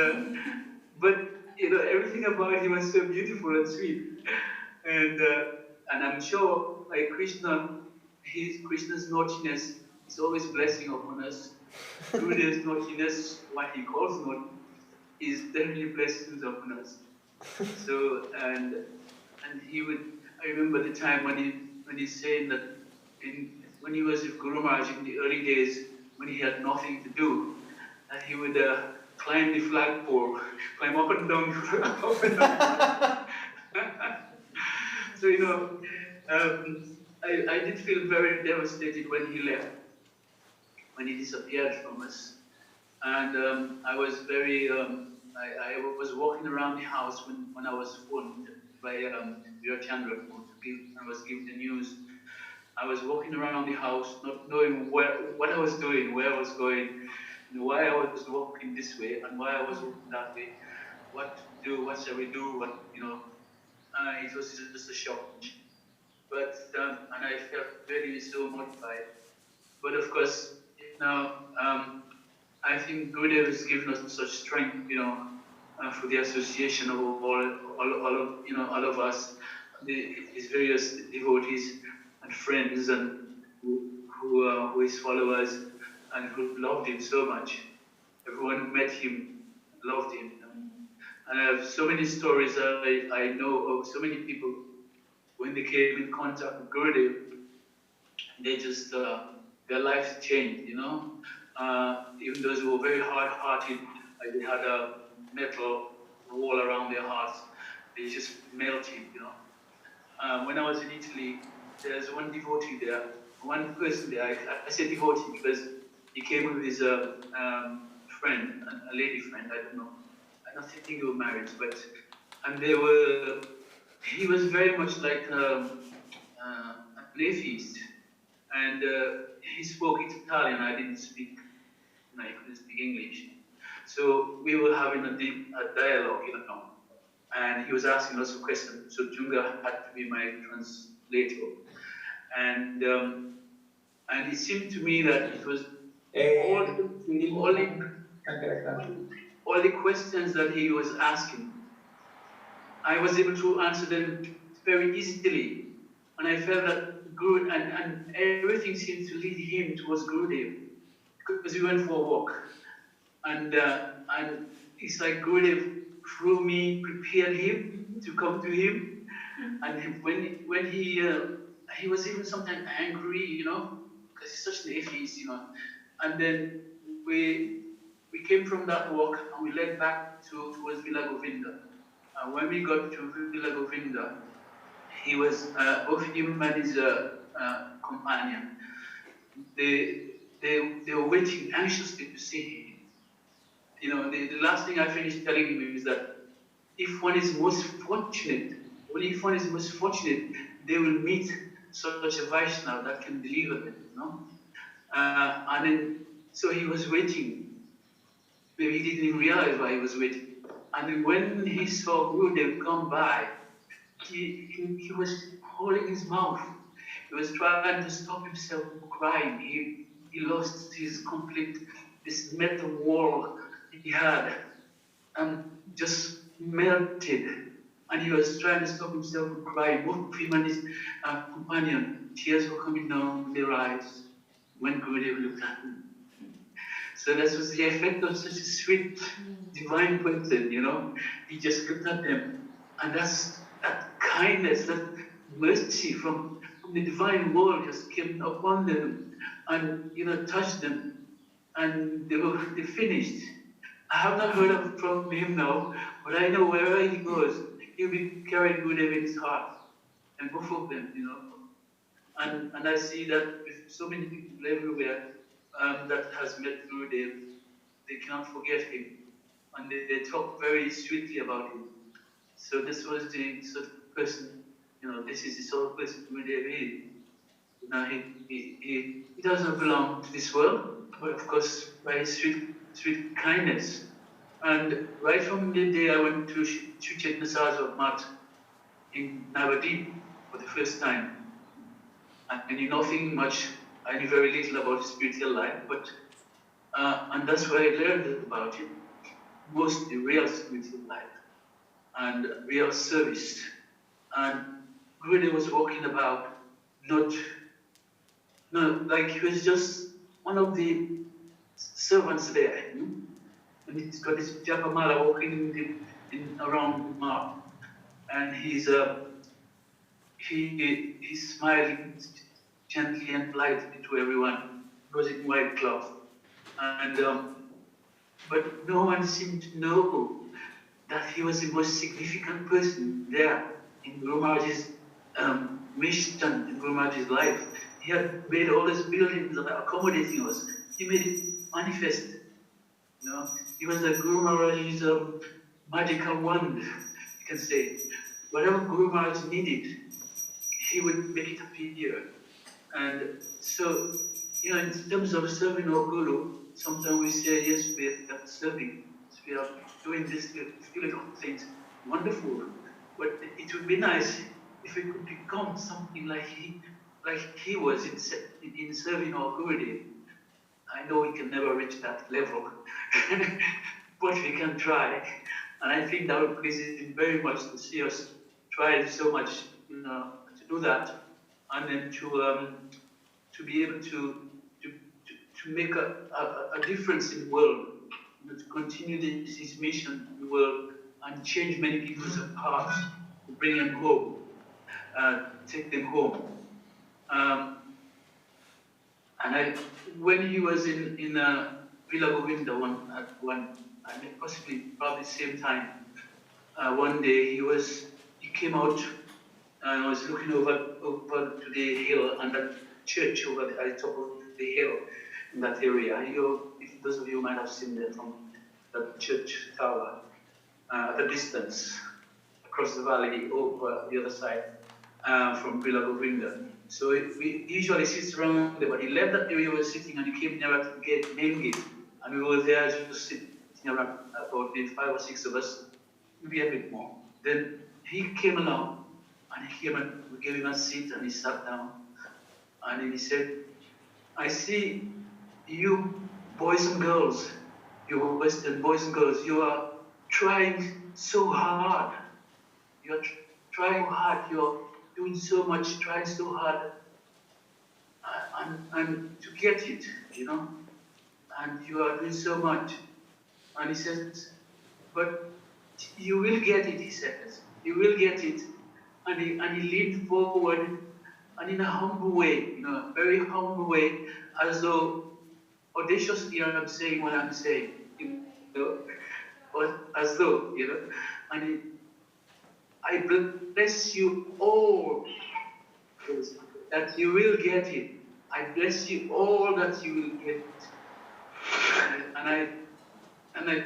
but you know, everything about him was so beautiful and sweet. And I'm sure, like Krishna's naughtiness is always blessing upon us. Gurudev's naughtiness, what he calls naughty, is definitely blessings upon us. So and he would. I remember the time when he's saying that when he was with Guru Maharaj in the early days, when he had nothing to do, that he would climb the flagpole, climb up and down, up and down. So you know, I did feel very devastated when he left, when he disappeared from us, and I was very. I was walking around the house when I was phoned by Vira Chandra and was given the news. I was walking around the house, not knowing what I was doing, where I was going, and why I was walking this way and why I was walking that way. What to do? What shall we do? What you know? It was just a shock. But and I felt really so mortified. But of course, now I think Gurudev has given us such strength, you know, for the association of all of us, his various devotees and friends, and who his followers, and who loved him so much. Everyone who met him loved him. And I have so many stories I know of so many people when they came in contact with Gurudev, they just their lives changed, you know. Even those who were very hard-hearted, like they had a metal wall around their hearts, they just melted, you know. When I was in Italy, there's one devotee there, one person there. I say devotee because he came with his friend, a lady friend. I don't know. I don't think they were married, but and they were. He was very much like an atheist, and he spoke Italian. I didn't speak. I couldn't speak English. So we were having a dialogue, you know, and he was asking lots of questions. So Junga had to be my translator, and it seemed to me that it was all the questions that he was asking, I was able to answer them very easily, and I felt that Guru and everything seemed to lead him towards Gurudev, because we went for a walk, and it's like Gurudev through me prepared him to come to him, and when he was even sometimes angry, you know, because he's such an atheist, you know, and then we came from that walk and we led back towards Villa Govinda. When we got to Villa Govinda, he was both him and his companion. They were waiting anxiously to see him. You know, the last thing I finished telling him is that if one is most fortunate, only if one is most fortunate, they will meet such a Vaishnava that can deliver them, you know. And then, so he was waiting. Maybe he didn't even realize why he was waiting. And then when he saw Gurudev come by, he was holding his mouth. He was trying to stop himself from crying. He lost his complete, this metal wall he had, and just melted. And he was trying to stop himself from crying. Both him and his companion, tears were coming down their eyes when Gurudev looked at him. So that was the effect of such a sweet, divine person, you know. He just looked at them. And that's that kindness, that mercy from the divine world just came upon them and, you know, touched them. And they finished. I have not heard from him now, but I know wherever he goes, he'll be carrying Gurudev in his heart. And both of them, you know. And I see that with so many people everywhere that has met Gurudev, they cannot forget him. And they talk very sweetly about him. So this was the sort of person, you know, this is the sort of person Gurudev is. You know, he doesn't belong to this world, but of course by his sweet kindness. And right from the day I went to Sri Chaitanya Math in Navadip for the first time, I knew nothing much, I knew very little about spiritual life, but and that's where I learned about it, mostly real spiritual life and real service. And Gurudev was walking about, like he was just one of the servants there. You know? And he's got his japamala walking around the mart, and he's smiling gently and politely to everyone. He was in white cloth, and but no one seemed to know that he was the most significant person there in Guru Maharaj's mission, in Guru Maharaj's life. He had made all his buildings accommodating us. He made it manifest. You know, he was a Guru Maharaj's magical wand, you can say. Whatever Guru Maharaj needed, he would make it appear. And so, you know, in terms of serving our Guru, sometimes we say, yes, we are serving, we are doing this, we feel like all things wonderful. But it would be nice if we could become something like he was in serving our Gurudev. I know we can never reach that level, but we can try. And I think that would please him very much to see us try so much, you know, to do that, and then to be able to make a difference in the world, you know, to continue this mission in the world and change many people's hearts, to bring them home, take them home. And when he was in Villa Govinda probably the same time, one day he came out and was looking over to the hill and that church over at the top of the hill in that area. If those of you might have seen that from the church tower at a distance across the valley over the other side from Villa Govinda. So we usually sit around there, but he left that area we were sitting and he came near to the main gate, and we were there just sitting around, about 5 or 6 of us, maybe a bit more. Then he came along, and we gave him a seat, and he sat down, and then he said, I see you boys and girls, you Western boys and girls, you are trying so hard. You're trying hard, you're doing so much, trying so hard, and to get it, you know, and you are doing so much. And he says, but you will get it, he says, you will get it. And he leaned forward, and in a humble way, you know, a very humble way, as though audaciously I'm saying what I'm saying, you know, or as though, you know, and I bless you all that you will get it. I bless you all that you will get it. And I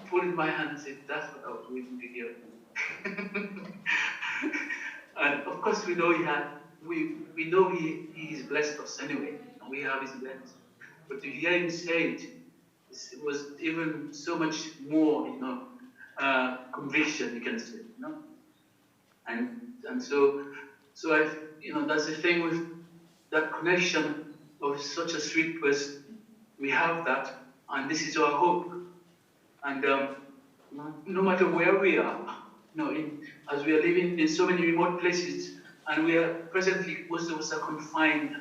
pulled my hand and said, "That's what I was waiting to hear." And of course, we know we know he has blessed us anyway, and we have his blessing. But to hear him say it was even so much more, conviction, you can say, and so I, that's the thing with that connection of such a sweet person. We have that, and this is our hope. And no matter where we are, as we are living in so many remote places, and we are presently, most of us are confined,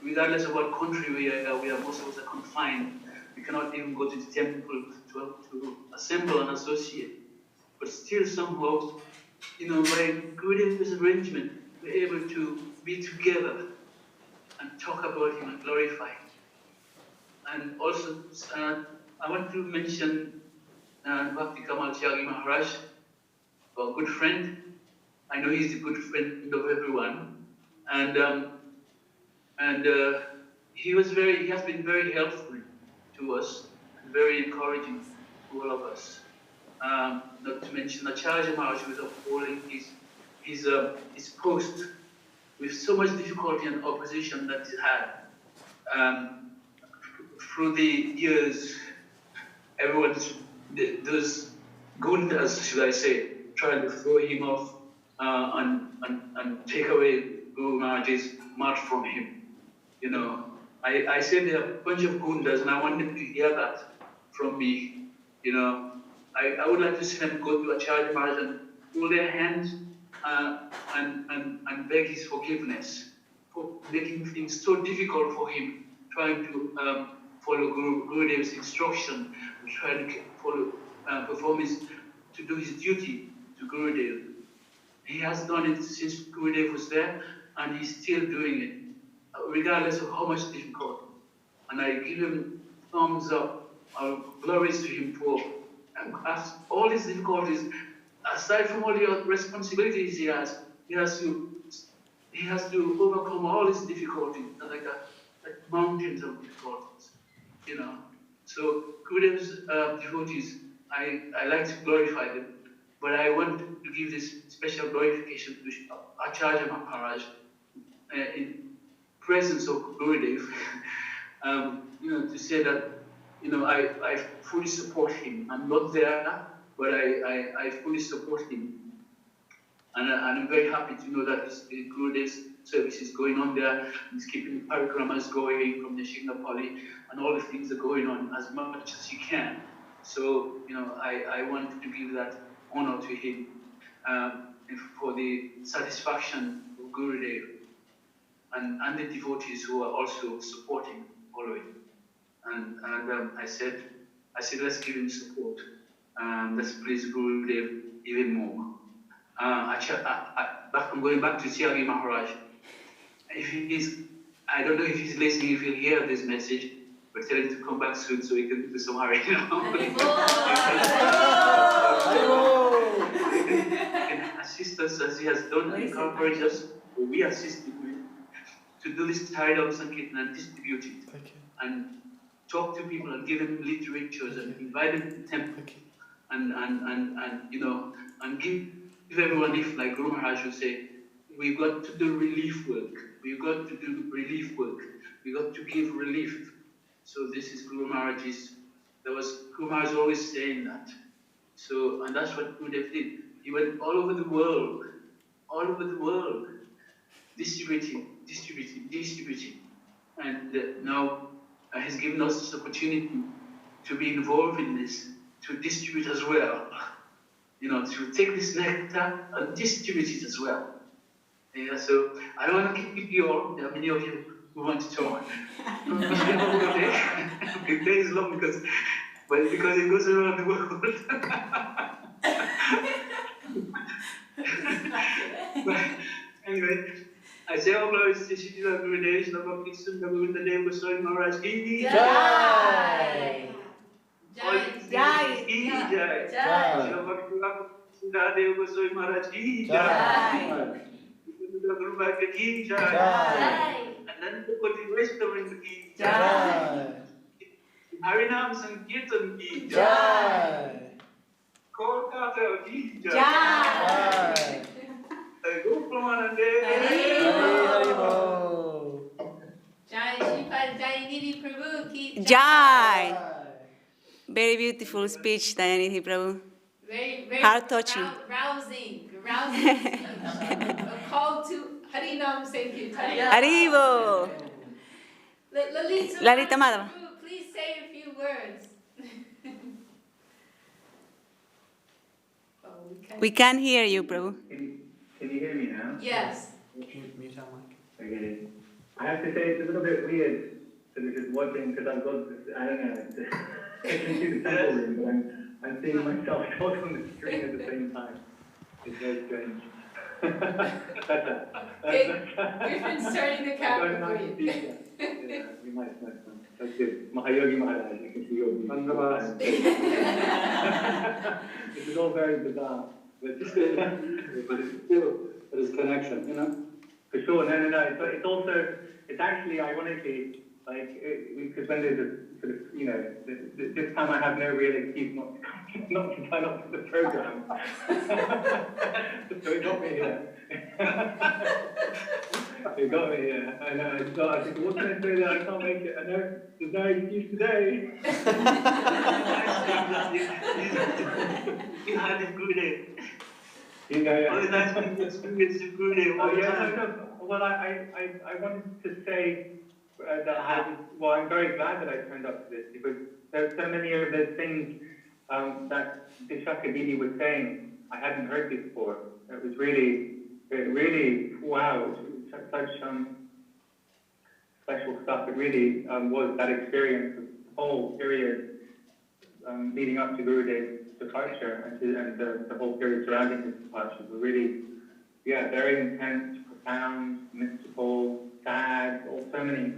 regardless of what country we are, most of us are confined. We cannot even go to the temple to assemble and associate. But still somehow, by Gurudev's arrangement, we're able to be together and talk about him and glorify him. And also, I want to mention Bhakti Kamal Tyagi Maharaj, our good friend. I know he's a good friend of everyone, and he has been very helpful to us, and very encouraging to all of us. Not to mention Acharya Maharaj, who is upholding his post with so much difficulty and opposition that he had. Through the years, those Gundas, should I say, trying to throw him off and take away Guru Maharaj's march from him. I said there are a bunch of Gundas, and I want them to hear that from me. I would like to see them go to Acharya Maharaj and hold their hands and beg his forgiveness for making things so difficult for him, trying to follow Gurudev's instruction, trying to to do his duty to Gurudev. He has done it since Gurudev was there, and he's still doing it, regardless of how much difficulty. And I give him thumbs up, glories to him for all these difficulties. Aside from all the responsibilities he has to overcome all these difficulties, like mountains of difficulties, So Gurudev's devotees, I like to glorify them, but I want to give this special glorification to Acharya Maharaj in presence of Gurudev, to say that, I fully support him. I'm not there, but I fully support him. And I'm very happy to know that Gurudev's service is going on there. He's keeping the parikramas going from the Shingnapali, and all the things are going on as much as he can. So, I want to give that honor to him for the satisfaction of Gurudev and the devotees who are also supporting, following. And I said, let's give him support. Let's please Gurudev even more. I'm going back to Tyagi Maharaj. I don't know if he's listening, if he'll hear this message, but tell him to come back soon so he can do some hurry now. He can assist us as he has done, encourage us, we assist him to do this Haridam Sankirtan and distribute it. And talk to people and give them literatures and invite them to the temple. And give everyone, if like Guru Maharaj would say, we've got to do relief work. We've got to do relief work. We've got to give relief. So this is Guru Maharaj's. Guru Maharaj always saying that. So, and that's what Gurudev did. He went all over the world, distributing. And now he's given us this opportunity to be involved in this, to distribute as well. To take this nectar and distribute it as well. Yeah, so I don't want to keep you all. There are many of you who want to talk. The day is long because it goes around the world. But anyway, I say all glories to Srila Gurudev, Srila Bhakti Sundar Govinda Maharaj ki Jai. Jai. Srila Bhakti Sundar Maharaj ki Jai. Guru Bhakti ki Jai. And then the Vaishnava ki Jai. Harinam Sankirtan ki jai. Jai. Kolkata ki jai. Jai. Gopramanande. Haribo. Jai Shripada Jai Nidhi Prabhu ki Jai. Very beautiful speech, Dayanidhi Prabhu. Very Heart-touching. rousing speech. A call to Harinam Sankirtan. Haribo. Lalita Madhava. Prabhu, please say a few words. We can hear you, Prabhu. Can you hear me now? Yes. Mute our mic. Okay. I have to say it's a little bit weird to be just watching because I've got this, I don't know, I can see the temple room, but I'm seeing myself talk on the screen at the same time. It's very strange. Okay, we've been starting the camera for you. Yeah, we might. That's good. Mahayogi Maharaj, you can see yogi. This is all very bizarre. But it's still, there's connection, you know? For sure, no. It's also, it's actually ironically, like, because when there's a sort of, you know, this time I have no real excuse not to turn up to the program. So it got me here. It got me here. I know. So I think, what can I say that I can't make it? I know there's no excuse today. You had a good day. You know, All the nice people experience a good day. oh yeah, no. Well, I wanted to say that I'm very glad that I turned up to this because there's so many of those things that Vishaka Didi was saying I hadn't heard before. It was really, wow, it was such special stuff. It really was that experience of the whole period leading up to Gurudev's departure and the whole period surrounding his departure were really, very intense, profound, mystical, sad, so many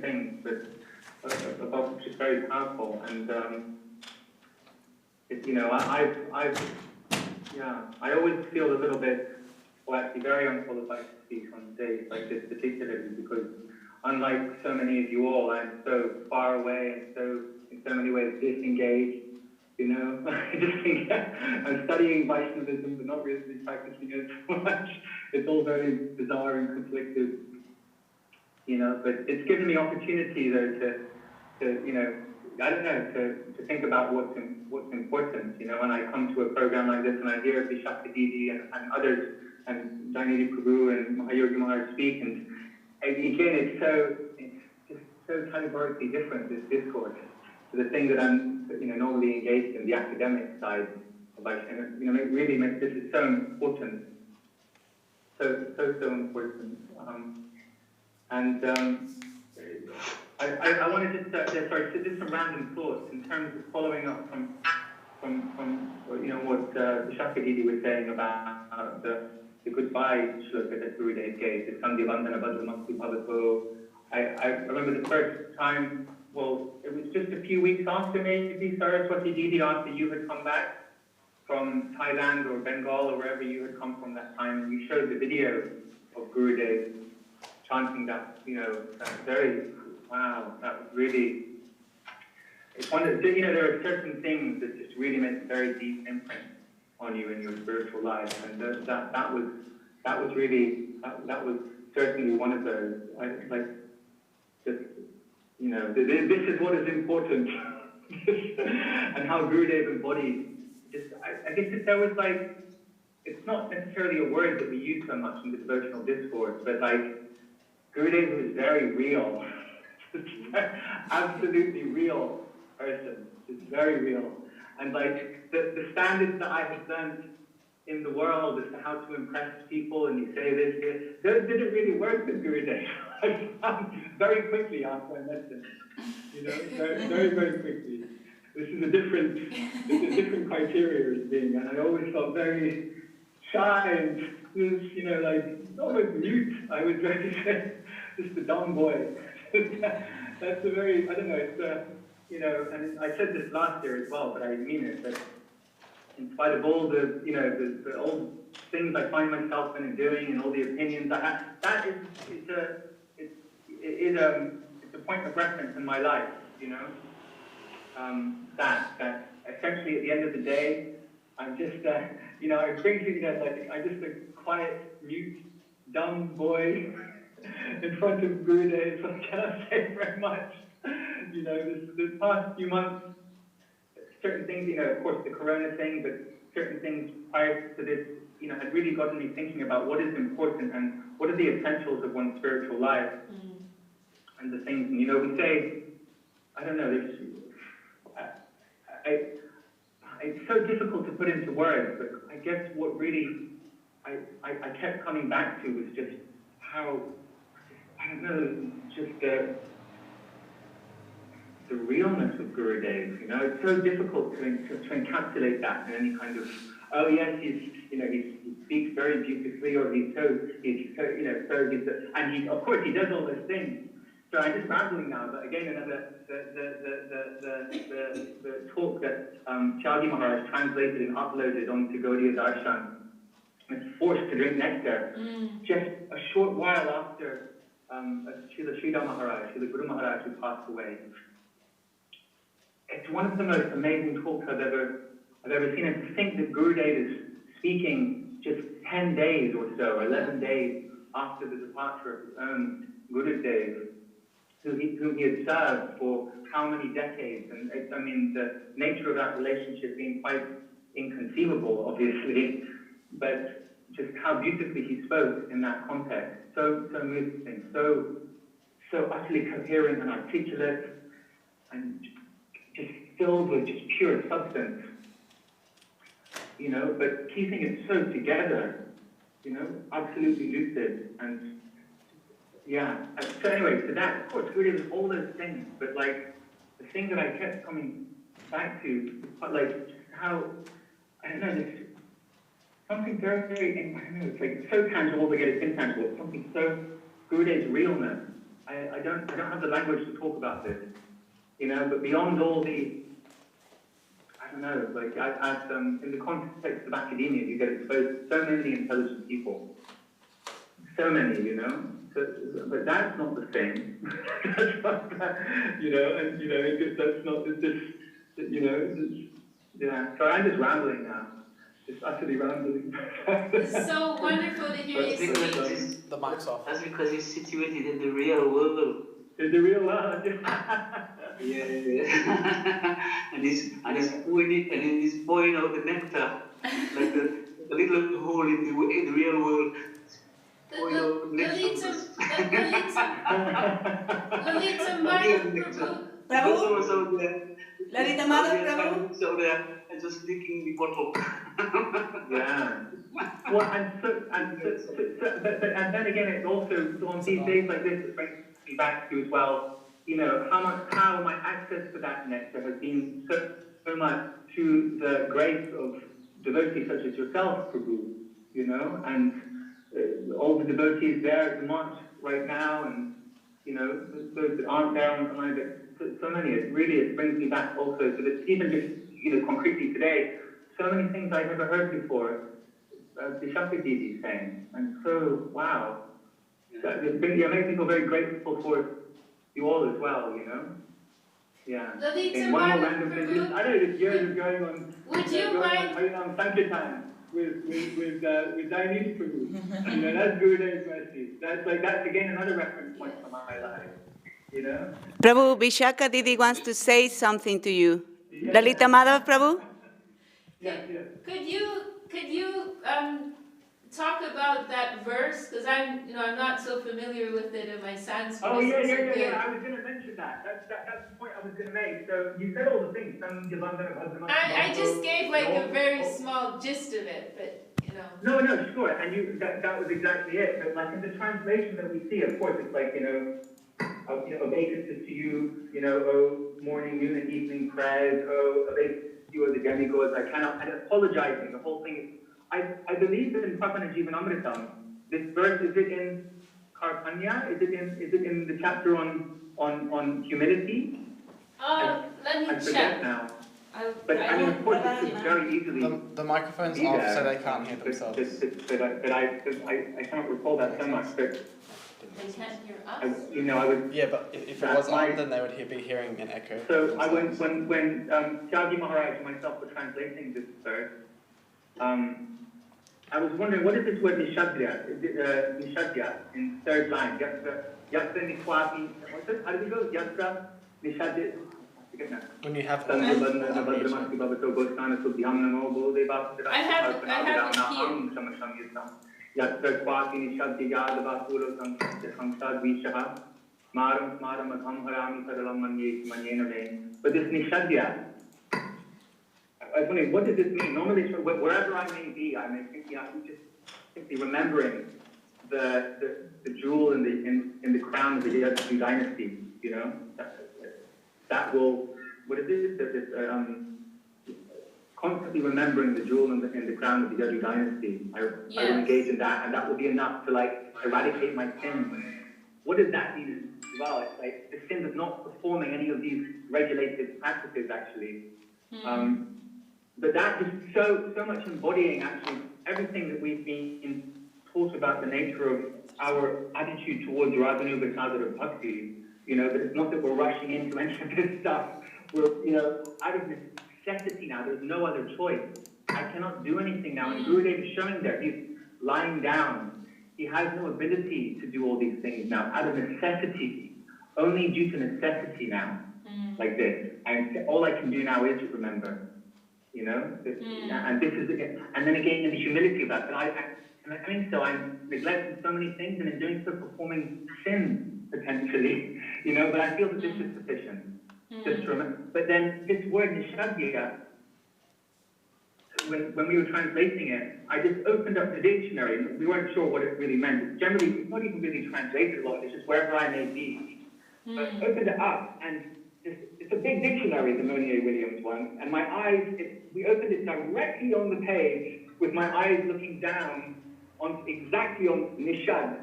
things, but just very powerful. And I always feel a little bit, well, actually very unqualified to speak on days like this particularly, because unlike so many of you all, I'm so far away and so, in so many ways, disengaged. You know, I'm studying Vaishnavism, but not really practicing it so much. It's all very bizarre and conflicted, you know. But it's given me opportunity, though, to think about what's important. You know, when I come to a program like this and I hear Vishaka Didi and others, and Dayanidhi Prabhu and Mahayogi Maharaj speak, and again, it's just so categorically different, this discourse, to the thing that I'm, normally engaged in, the academic side of life. And, it really makes this is so important. So important. I wanted to just some random thoughts in terms of following up from what Vishaka Didi was saying about the goodbye shloka that Gurudev gave, the Sandhya Vandana Bhadramasti Bhavato. I remember the first time, well, it was just a few weeks after maybe Saraswati Didi, after you had come back from Thailand or Bengal or wherever you had come from that time, and you showed the video of Gurudev chanting that, that very, wow, that was really, it's one of, there are certain things that just really make a very deep imprint on you in your spiritual life, and that was really, that was certainly one of those. This is what is important, and how Gurudev embodied. I guess if there was it's not necessarily a word that we use so much in the devotional discourse, but Gurudev was very real, absolutely real person, just very real, and the standards that I have learned in the world as to how to impress people, and you say this, those didn't really work with Gurudev. I found very quickly after I met him, very, very, very quickly. This is a different criteria as being, and I always felt very shy and almost mute. I would try to say, just a dumb boy. That's a very, I don't know, it's and I said this last year as well, but I mean it, that in spite of all the, the old things I find myself in and doing and all the opinions I have, that it's a point of reference in my life, that essentially at the end of the day, I'm just, I bring to you like, I'm just a quiet, mute, dumb boy in front of Gurudev, so I cannot say very much. This past few months, certain things, of course the corona thing, but certain things prior to this, had really gotten me thinking about what is important and what are the essentials of one's spiritual life. And the things, and we say, I don't know, it's so difficult to put into words, but I guess what really I kept coming back to was just how, I don't know, just the realness of Gurudev. It's so difficult to encapsulate that in any kind of, oh yes, he speaks very beautifully, or and of course he does all those things. So I'm just rambling now, but again, another the talk that Chadi Maharaj translated and uploaded onto Gaudiya Darshan, was forced to drink nectar just a short while after Srila Maharaj, Srila Guru Maharaj, who passed away. It's one of the most amazing talks I've ever seen, and to think that Gurudev is speaking just 10 days or so, or 11 days after the departure of his own Gurudev, whom he had served for how many decades, and the nature of that relationship being quite inconceivable, obviously, but just how beautifully he spoke in that context. So moving, so utterly coherent and articulate, and just filled with just pure substance, but keeping it so together, absolutely lucid. And yeah, so anyway, so that, of course, Gurudev is all those things, but like, the thing that I kept coming back to, like, just how, I don't know, there's something very, I don't know, it's like so tangible, but yet it's intangible. It's something so, Gurudev's realness. I don't have the language to talk about this, but beyond all the, I don't know, like, in the context of academia, you get exposed to so many intelligent people. So many, but that's not the same. That's not that, that's not, it's just, yeah. So I'm just rambling now. Just utterly rambling. It's so wonderful to hear you speak. The mic's off. That's because he's situated in the real world. In the real world, yeah. and he's pouring out the nectar, like the little hole in the real world. Lalita so there and just licking the bottle. Yeah. Well, and then again, it's also on these days like this, it brings me back to as well, how my access to that nectar has been so much through the grace of devotees such as yourself, Prabhu, and all the devotees there at the Mont right now, and those that aren't there online, but so many. It brings me back also to this, even just concretely today, so many things I've never heard before. The Shakti saying, and so wow, it makes me feel very grateful for you all as well. Yeah. And one more random thing. I know this years is going on. Would you mind? Sankirtan with Dainese Prabhu. That's Gurudev's mercy. That's again another reference point for my life. Prabhu, Vishaka Didi wants to say something to you. Yeah. Lalita Madhav, Prabhu? Yes. Could you talk about that verse? Because I'm not so familiar with it, and my Sanskrit. Oh yeah. I was going to mention that. That's the point I was going to make. So you said all the things. I just gave like a very small gist of it, but No, sure. And that was exactly it. But like in the translation that we see, of course, it's like obeisances to you, oh morning, noon, and evening prayers, oh obeisances to you, the demigods. I cannot, and apologizing. The whole thing. I believe that in Prabhana Jivanamritam, this verse, is it in Karpanya? Is it in the chapter on humility? Let me I forget check. now. But of course, it could very easily. The microphone's off, so they can't hear themselves. But I cannot recall that so much. But They can't hear us. I would. Yeah, but if it was on, then they would be hearing an echo. So when Tyagi Maharaj and myself were translating this verse, I was wondering, what is this word nishadya in third line? Yatra nishwati. What's it? How do we go? Yatra nishadya. When you have I have it here. Yatra kwati nishadya yadava puro samsad vishaha maram adham harami saralam manyena me. But this nishadya, I was wondering, what does this mean? Normally, wherever I may be, I may think, just simply remembering the jewel in the crown of the Yadu dynasty. That will, what is it? Constantly remembering the jewel in the crown of the Yadu dynasty. I will engage in that, and that will be enough to eradicate my sins. What does that mean as well? It's like the sin of not performing any of these regulated practices, actually. But that is so much embodying, actually, everything that we've been taught about the nature of our attitude towards Radhanuga Sadhara Bhakti. That it's not that we're rushing into any of this stuff. We're, out of necessity now. There's no other choice. I cannot do anything now. And Gurudev is showing there. He's lying down. He has no ability to do all these things now. Out of necessity. Only due to necessity now. Like this. And all I can do now is remember. And this is again, and then again in the humility of that. So I'm neglecting so many things, and in doing so performing sin potentially, but I feel that this is sufficient. Just to remember. But then this word nishadya, when we were translating it, I just opened up the dictionary. We weren't sure what it really meant. Generally, it's not even really translated a lot. It's just wherever I may be. But I opened it up, and it's a big dictionary, the Monier Williams one, and my eyes, we opened it directly on the page with my eyes looking down exactly on nishad,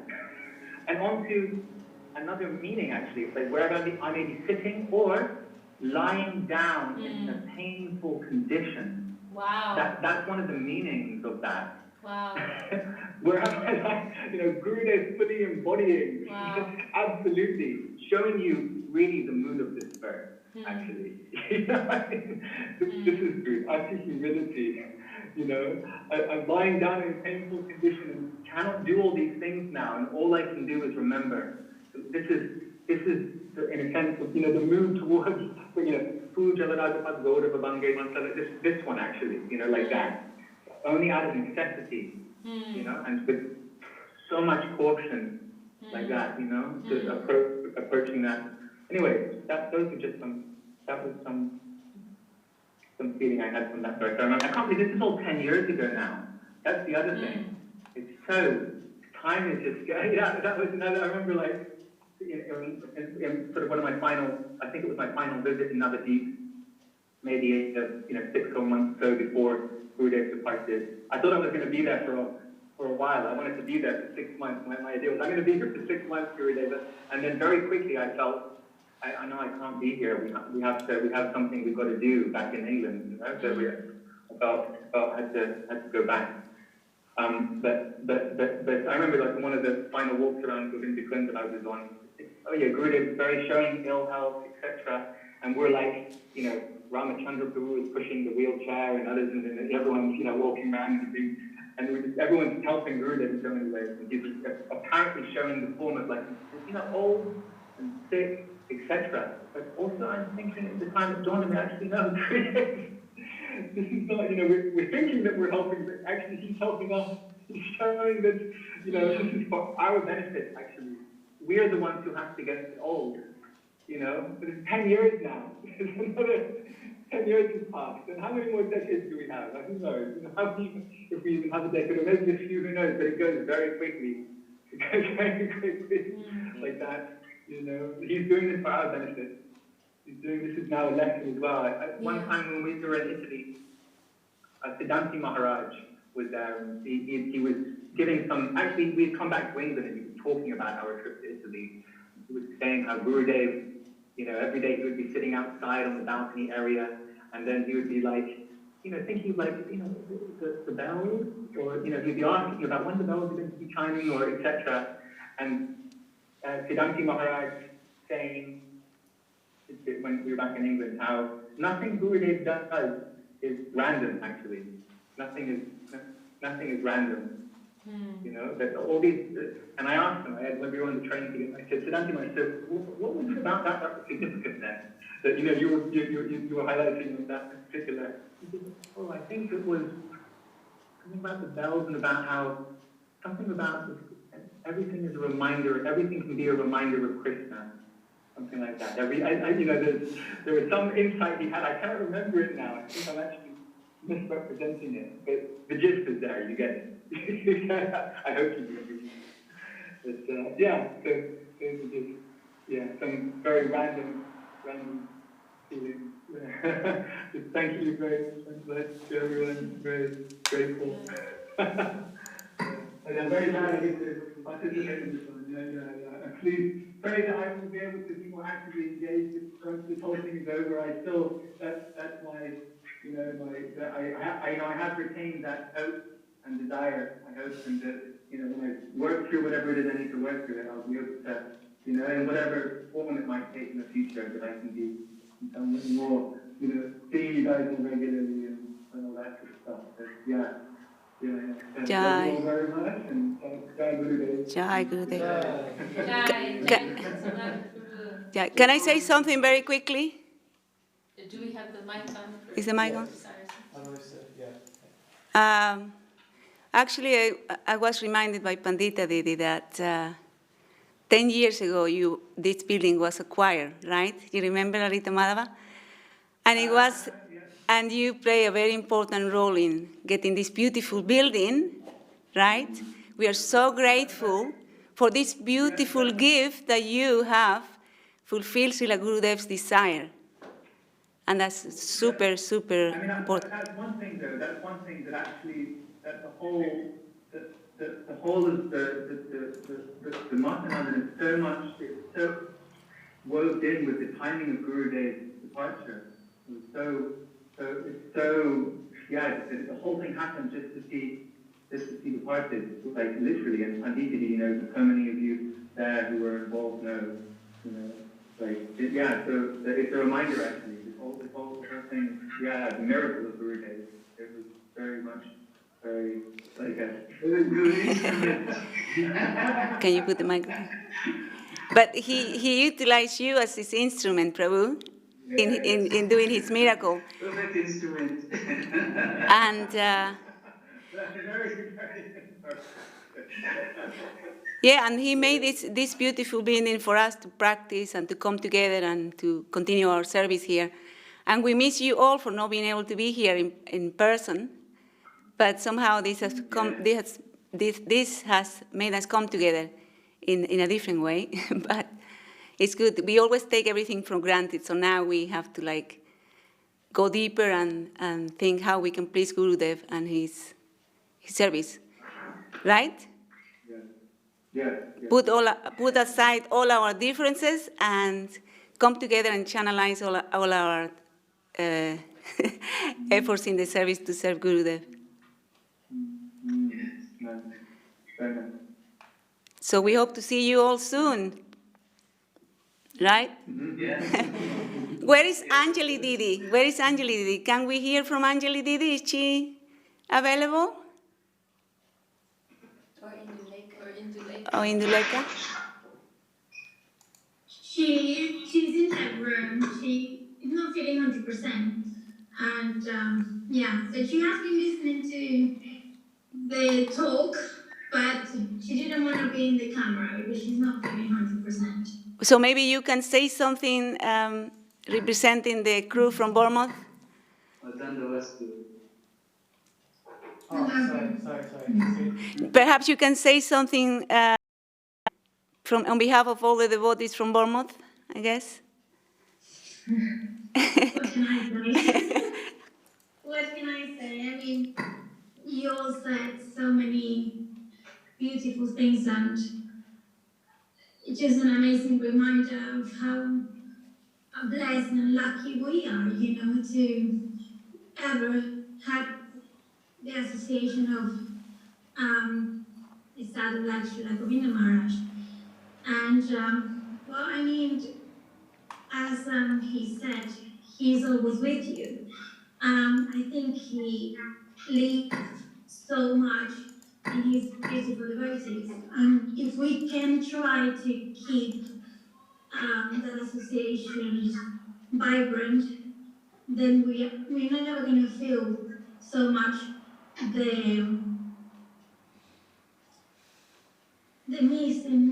and onto another meaning, actually. It's like wherever I may be sitting or lying down in a painful condition. Wow. That's one of the meanings of that. Wow. Wherever, Gurudev fully embodying, absolutely, showing you really the mood of this verse, actually. This is good, utter humility. I'm lying down in a painful condition and cannot do all these things now, and all I can do is remember. This is in a sense, the move towards, this one actually, like that. Only out of necessity, and with so much caution, like that, just approaching that. Anyway, those are just that was some feeling I had from that verse. I can't believe this is all 10 years ago now. That's the other thing. It's time is just, that was another, I remember in sort of one of my final, I think it was my final visit in Navadip, maybe 6 months or so before Gurudev departed. I thought I was going to be there for a while. I wanted to be there for 6 months. My idea was I'm going to be here for 6 months, Gurudev. And then very quickly I felt, I know I can't be here. We have something we've got to do back in England. So I had to go back. But I remember one of the final walks around Govinda that I was on. Gurudev very showing ill health, etc. And we're Ramachandra Prabhu is pushing the wheelchair and others, and everyone's walking around and everyone's helping Gurudev in so many ways. And he's apparently showing the form of old and sick, etc. But also I'm thinking at the time it dawned on me, actually no, this is not, we're thinking that we're helping, but actually he's helping us. He's showing that, this is for our benefit, actually. We're the ones who have to get old, But it's 10 years now. There's another 10 years has passed. And how many more decades do we have? Who knows? If we even have a decade, or maybe a few, who knows? But it goes very quickly. It goes very quickly, like that. He's doing this for our benefit. This is now a lesson as well. One time when we were in Italy, Siddhanti Maharaj was there, and he was giving some, actually we'd come back to England and he was talking about our trip to Italy. He was saying how Gurudev, every day he would be sitting outside on the balcony area, and then he would be thinking the bells, or he'd be asking about when the bells are going to be chiming, or etc. And Siddhamti Maharaj saying when we were back in England how nothing Gurudev does is random. Actually, nothing is random. You know, that all these, and I asked him, when we were on the train together, I said, Siddhamti, I said, what was it about that was significant then? That, you know, you were highlighting that particular. He said, oh, I think it was something about the bells and about how, something about everything is a reminder, everything can be a reminder of Krishna. Something like that. You know, there was some insight he had, I can't remember it now, I think I'm actually misrepresenting it, but the gist is there, you get it. I hope you do. But yeah, so just some very random feelings. Just thank you very much to everyone. Very grateful. And I'm very glad I get to participate in this one. Yeah. Please pray that I will be able to be more actively engaged once this whole thing is over. I still that's my I have retained that hope and desire. I hope and that when I work through whatever it is I need to work through it, I'll be able to in whatever form it might take in the future, that I can be more seeing you guys more regularly and all that sort of stuff. But, yeah. Thank you all very much, and Jai Gurudev. Jai Gurudev. Can I say something very quickly? Do we have the mic on? Is the mic on? Yeah. Actually, I was reminded by Pandita Didi that 10 years ago, this building was acquired, right? You remember, Lalita Madhava? And it was, and you play a very important role in getting this beautiful building, right? We are so grateful for this beautiful gift that you have fulfilled Srila Gurudev's desire. And that's super important. That's one thing, though. That's one thing that actually, that the whole of the Mahatma is so much, it's so woven in with the timing of Gurudev's departure. The whole thing happened just to see departed, like literally, and Pandita, so many of you there who were involved know, so it's a reminder actually. This whole thing, the miracle of Gurudev. It was very much, very like Can you put the microphone? But he utilized you as his instrument, Prabhu, in doing his miracle. Perfect instrument. And and he made this beautiful building for us to practice and to come together and to continue our service here. And we miss you all for not being able to be here in person. But somehow this has made us come together in a different way. But it's good. We always take everything for granted. So now we have to go deeper and think how we can please Gurudev and his service. Right? Yeah. Put aside all our differences and come together and channelize all our efforts in the service to serve Gurudev. So we hope to see you all soon. Right? Where is Anjali Didi? Can we hear from Anjali Didi? Is she available? Or Induleka? She's in that room. She is not feeling 100%, and so she has been listening to the talk, but she didn't want to be in the camera because she's not feeling 100%. So maybe you can say something representing the crew from Bournemouth. Sorry. Perhaps you can say something on behalf of all the devotees from Bournemouth, I guess. What can I say? What can I say? I mean, you all said so many beautiful things, and it's just an amazing reminder of how blessed and lucky we are, to ever have the association of the sadhu like Srila Govinda Maharaj. And, well, I mean, as he said, he's always with you. I think he lives so much in his beautiful devotees. And if we can try to keep that association vibrant, then we're never going to feel so much the missing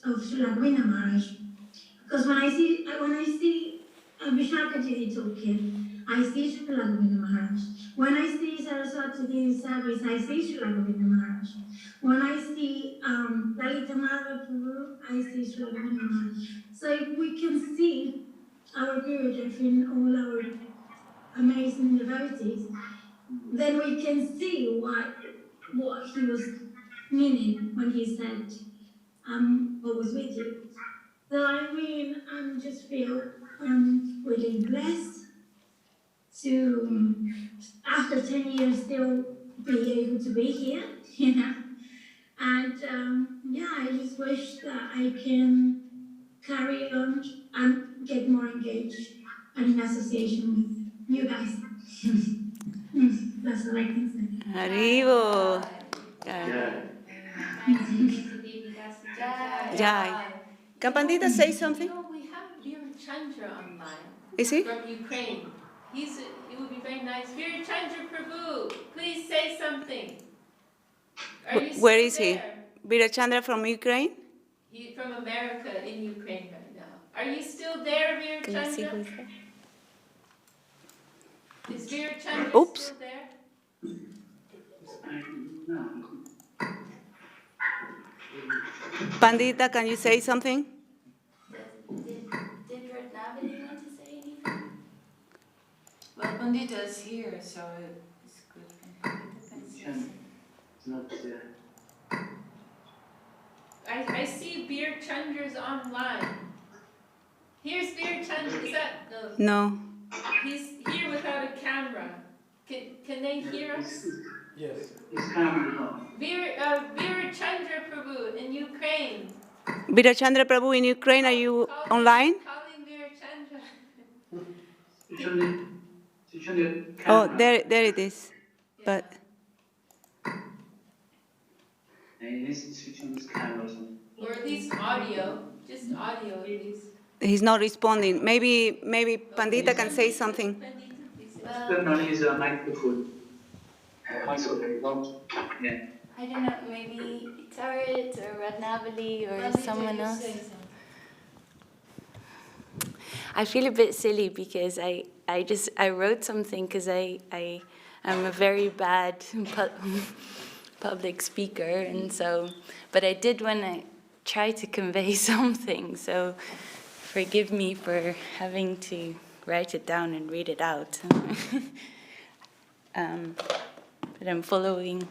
of Srila Govinda Maharaj. Because when I see Vishaka Devi talking, I see Srila Govinda Maharaj. When I see Saraswati Devi's service, I see Srila Govinda Maharaj. When I see Lalita Madhava Prabhu, I see Srila Govinda Maharaj. So if we can see our Gurudev in all our amazing devotees, then we can see what he was meaning when he said, I'm always with you. So I mean, I just feel really blessed to, after 10 years, still be able to be here, you know. And yeah, I just wish that I can carry on and get more engaged and in association with you guys. That's all I can say. Arrivo. Jai. Can Pandita say something? No, we have Veer Chandra online. Is he? From Ukraine. He would be very nice. Veer Chandra Prabhu, please say something. Are you Where is he? there? Virachandra from Ukraine? He's from America in Ukraine right now. Are you still there, Veer Can you see Chandra? who's there? Is Veer Chandra Oops. still there? Pandita, can you say something? Did Ratnavati want to say anything? Well, Pandita is here, so it's good. It's not there. I see Veer Chandra's online. Here's Veer Chandra. Is that No. He's here without a camera. Can they hear us? Yes. His camera is on. Veer Chandra Prabhu in Ukraine. Virachandra Prabhu in Ukraine, are you online? Calling Veer Chandra. Switch on the camera. Oh, there it is. But And he needs to switch on his camera or something. Or at least audio. Just audio at least. he's not responding. Maybe Pandita can say something. Turn on his microphone. Yeah. I don't know, maybe Tarit or Ratnavali or someone else. I feel a bit silly because I wrote something because I am a very bad public speaker, and so, but I did want to try to convey something, so forgive me for having to write it down and read it out. But I'm following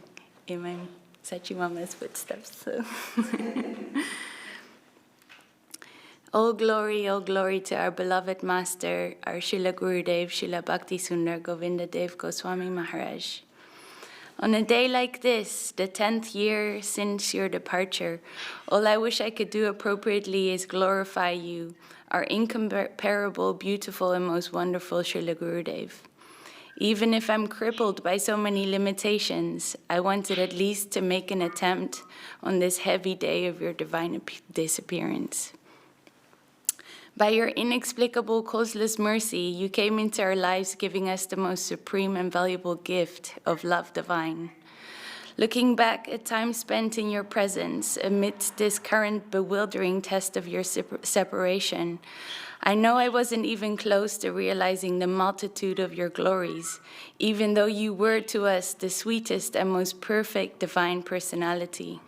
in my Sachimama's footsteps, so. All glory to our beloved Master, our Srila Gurudev, Srila Bhakti Sundar Govinda Dev Goswami Maharaj. On a day like this, the 10th year since your departure, all I wish I could do appropriately is glorify you, our incomparable, beautiful, and most wonderful Srila Gurudev. Even if I'm crippled by so many limitations, I wanted at least to make an attempt on this heavy day of your divine disappearance. By your inexplicable, causeless mercy, you came into our lives giving us the most supreme and valuable gift of love divine. Looking back at time spent in your presence amidst this current bewildering test of your separation, I know I wasn't even close to realizing the multitude of your glories, even though you were to us the sweetest and most perfect divine personality.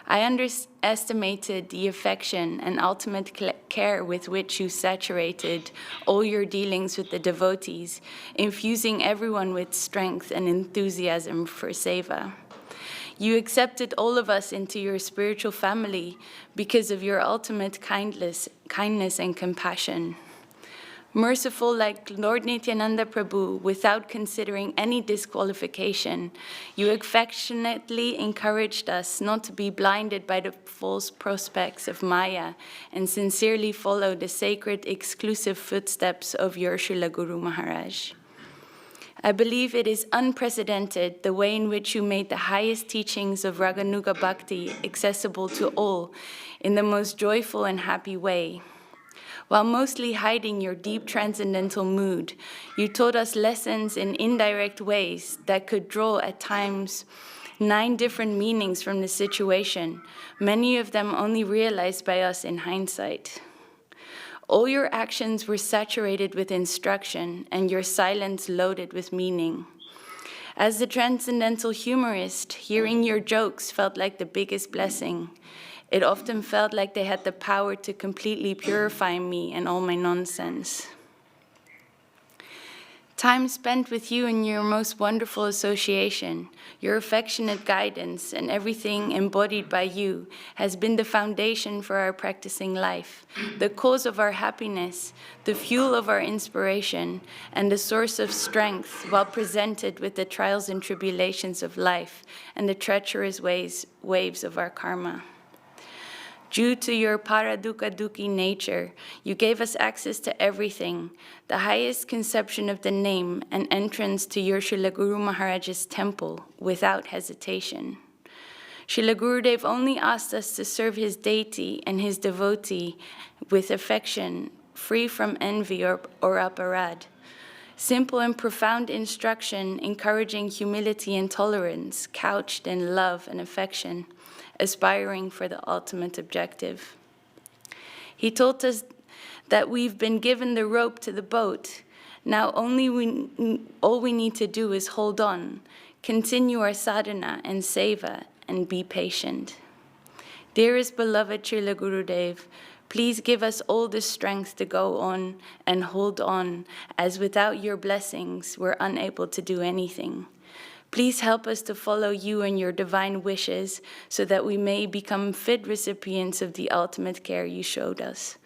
I underestimated the affection and ultimate care with which you saturated all your dealings with the devotees, infusing everyone with strength and enthusiasm for seva. You accepted all of us into your spiritual family because of your ultimate kindness and compassion. Merciful like Lord Nityananda Prabhu, without considering any disqualification, you affectionately encouraged us not to be blinded by the false prospects of Maya and sincerely follow the sacred exclusive footsteps of your Srila Guru Maharaj. I believe it is unprecedented the way in which you made the highest teachings of Raganuga Bhakti accessible to all in the most joyful and happy way. While mostly hiding your deep transcendental mood, you taught us lessons in indirect ways that could draw at times 9 different meanings from the situation, many of them only realized by us in hindsight. All your actions were saturated with instruction and your silence loaded with meaning. As the transcendental humorist, hearing your jokes felt like the biggest blessing. It often felt like they had the power to completely purify me and all my nonsense. Time spent with you in your most wonderful association, your affectionate guidance, and everything embodied by you has been the foundation for our practicing life, the cause of our happiness, the fuel of our inspiration, and the source of strength while presented with the trials and tribulations of life and the treacherous waves of our karma. Due to your paradukkha dukhi nature, you gave us access to everything, the highest conception of the name and entrance to your Srila Guru Maharaj's temple without hesitation. Srila Gurudev only asked us to serve his deity and his devotee with affection, free from envy or aparad. Simple and profound instruction encouraging humility and tolerance, couched in love and affection, aspiring for the ultimate objective. He told us that we've been given the rope to the boat. Now all we need to do is hold on, continue our sadhana and seva, and be patient. Dearest beloved Srila Gurudev, please give us all the strength to go on and hold on, as without your blessings, we're unable to do anything. Please help us to follow you and your divine wishes so that we may become fit recipients of the ultimate care you showed us.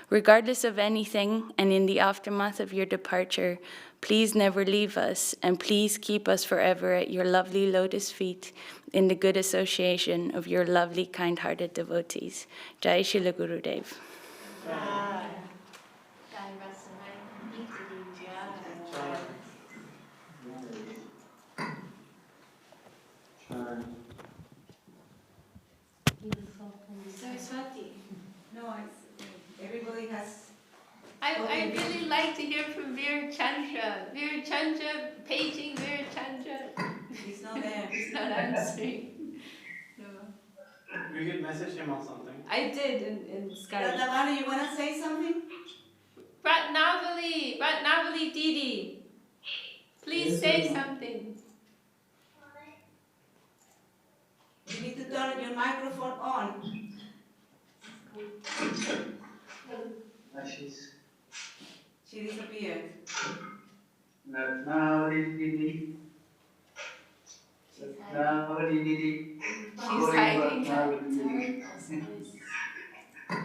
Regardless of anything, and in the aftermath of your departure, please never leave us, and please keep us forever at your lovely lotus feet in the good association of your lovely, kind-hearted devotees. Jai Srila Gurudev. Saraswati. No, everybody has. I really like to hear from Veer Chandra. Veer Chandra, paging Veer Chandra. He's not there. He's not answering. No. We could message him or something. I did in Skype. Radhavani, you want to say something? Ratnavali Didi, please say something. You need to turn your microphone on. She disappeared. She's hiding.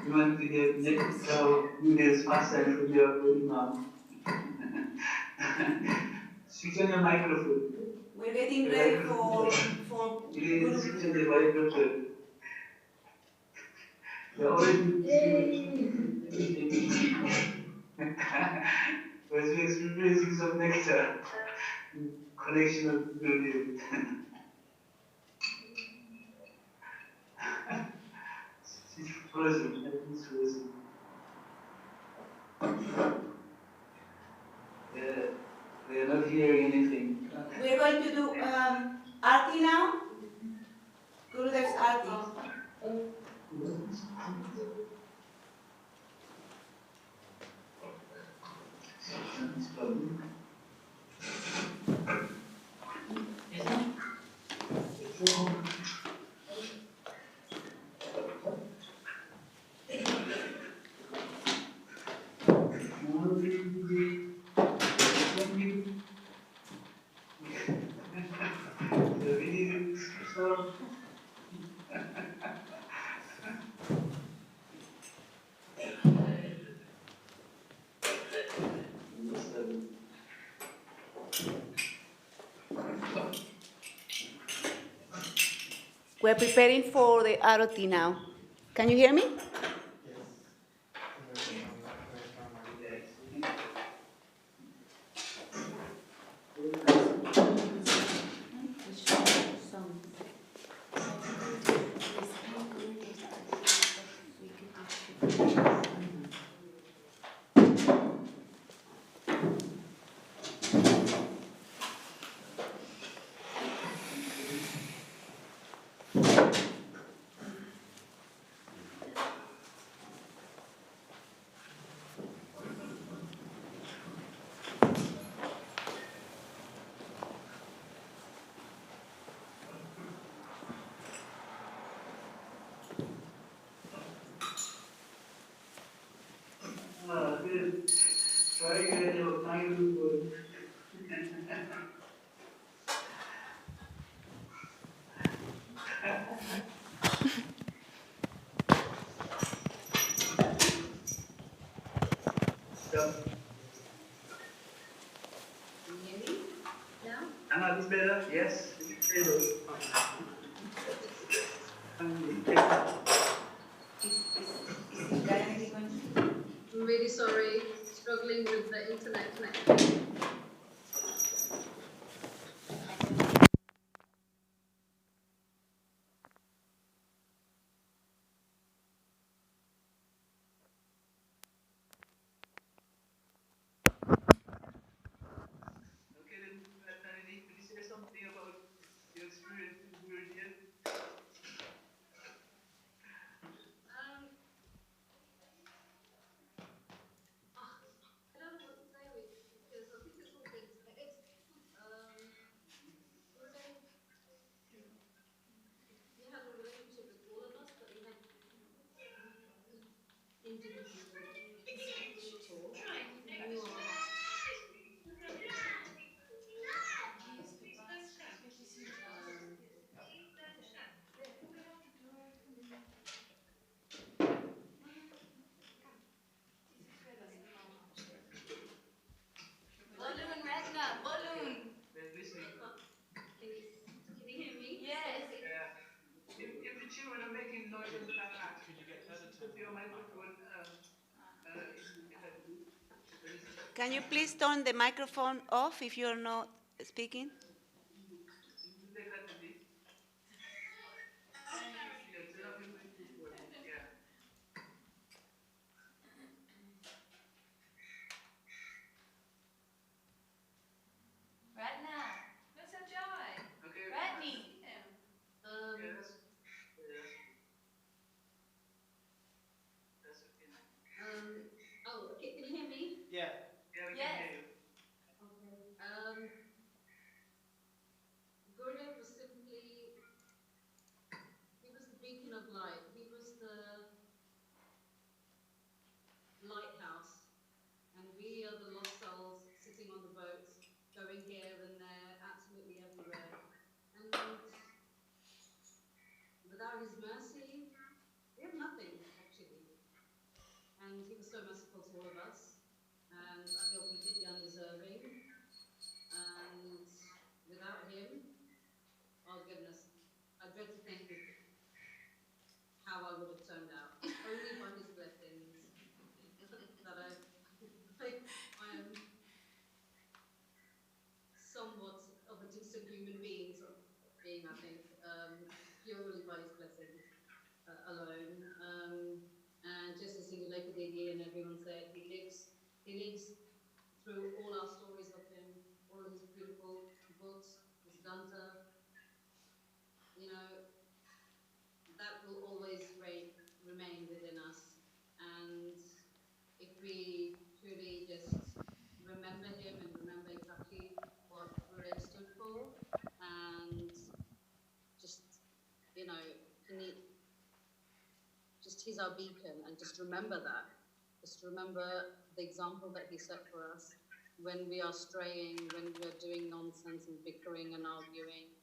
You want to get next so Guru's pastime from your holy mom. Switch on your microphone. We're getting ready for Please switch on the microphone. You're already was experiencing some nectar. Connection of Gurudev. She's frozen. Everything's frozen. They are not hearing anything. We're going to do Aarti now. Gurudev's Aarti. We're preparing for the arati now. Can you hear me? Good. Very good. Your time is good. So, can you hear me now? Anna, this better? Yes. Very good. I'm really sorry, struggling with the internet connection. Okay, then, Tanini, could you say something about your experience with Gurudev? I don't know what to say because I think it's all been said. Gurudev, he had a relationship with all of us, but he had individual people who knew our hearts. Balloon, Ratna, balloon. They're listening. Can you hear me? Yes. Yeah. If the children are making noises like that, Could you get her to turn put your the mic microphone Can you please turn the microphone off if you're not speaking? Yeah. Ratna, what's up, Joy? Okay. Ratni. Yeah, that's okay now. Oh, okay, can you hear me? Yeah. Yeah, we can hear you. Okay. Gurudev was simply, he was the beacon of light. He was the lighthouse. And we are the lost souls sitting on the boats, going here and there, absolutely everywhere. And without his mercy, we have nothing, actually. And he was so merciful to all of us. And I feel completely undeserving. And without him, oh goodness, I dread to think how I would have turned out. Only by his blessings that I am somewhat of a decent human being, I think, purely by his blessings alone. And just as Singuleka Didi and everyone said, he lives through all our stories of him, all his beautiful books, his Ganta, you know, that will always remain within us. And if we truly just remember him and remember exactly what Gurudev stood for, and just, you know, he's our beacon, and just remember that. Just remember the example that he set for us when we are straying, when we are doing nonsense and bickering and arguing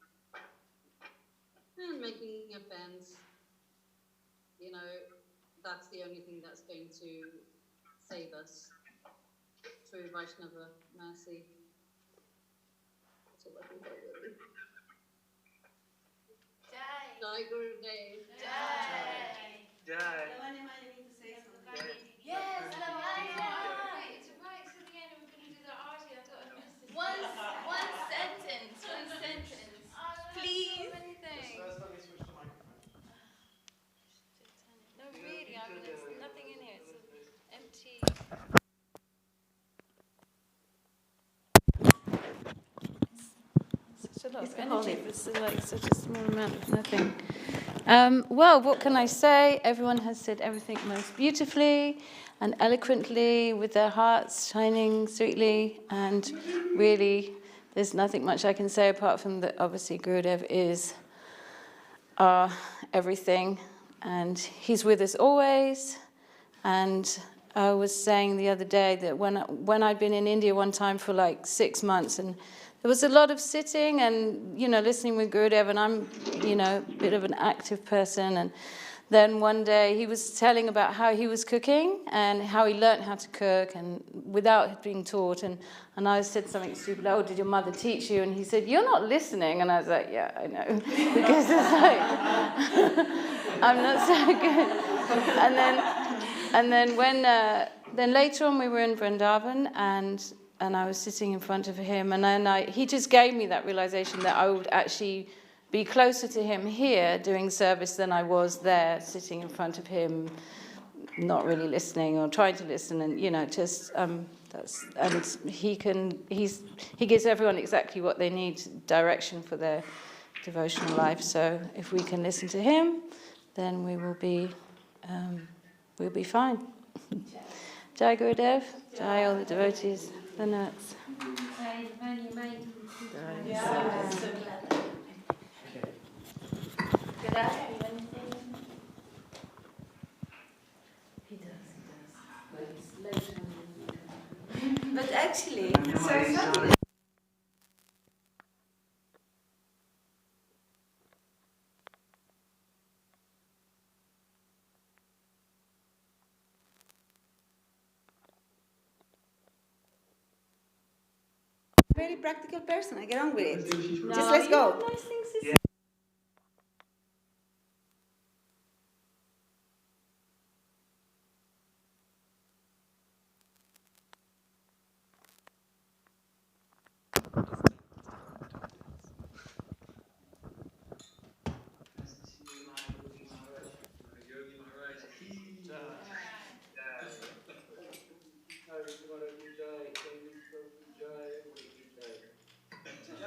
and making offense. You know, that's the only thing that's going to save us. True Vaishnava mercy. That's all I can say, really. Jai. Jai Guru. lot It's of the energy holy. for like such a small amount of nothing. Well, what can I say? Everyone has said everything most beautifully and eloquently, with their hearts shining sweetly, and really, there's nothing much I can say apart from that. Obviously, Gurudev is our everything, and he's with us always. And I was saying the other day that when I'd been in India one time for like 6 months, and there was a lot of sitting and, listening with Gurudev, and I'm, a bit of an active person. And then one day he was telling about how he was cooking and how he learned how to cook and without being taught. And I said something stupid, oh, did your mother teach you? And he said, you're not listening. And I was like, yeah, I know. Because it's like, I'm not so good. And then later on we were in Vrindavan, and I was sitting in front of him, and then he just gave me that realization that I would actually be closer to him here doing service than I was there sitting in front of him, not really listening or trying to listen, and he gives everyone exactly what they need, direction for their devotional life. So if we can listen to him, then we will be we'll be fine. Jai Gurudev, Jai all the devotees, the nuts. But actually, it's so funny. Very practical person. I get on with it. Just let's go. Nice things to say. Jai.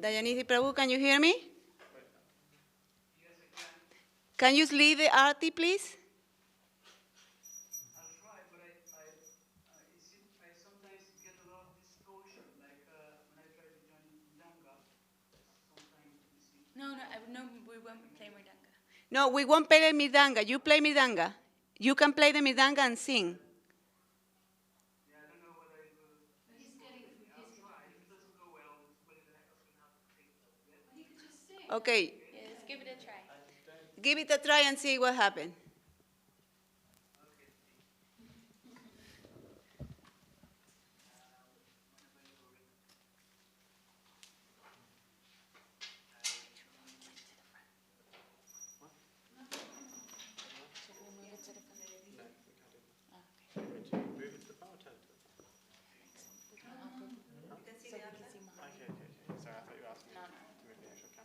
Dayanidhi Prabhu, can you hear me? Can you lead the arti, please? I'll try, but I sometimes get a lot of distortion, like when I try to join Danga, sometimes you see. No, we won't play Mridanga. No, we won't play the Mridanga. You play Mridanga. You can play the Mridanga and sing. Yeah, I don't know whether it will. He's getting from I'll his try. If it doesn't go well, somebody else will have to take it up. Yeah? Well, he could just sing. Okay. Yes, give it a try. Give it a try and see what happens. Move it to the front or turn it to the front? Okay.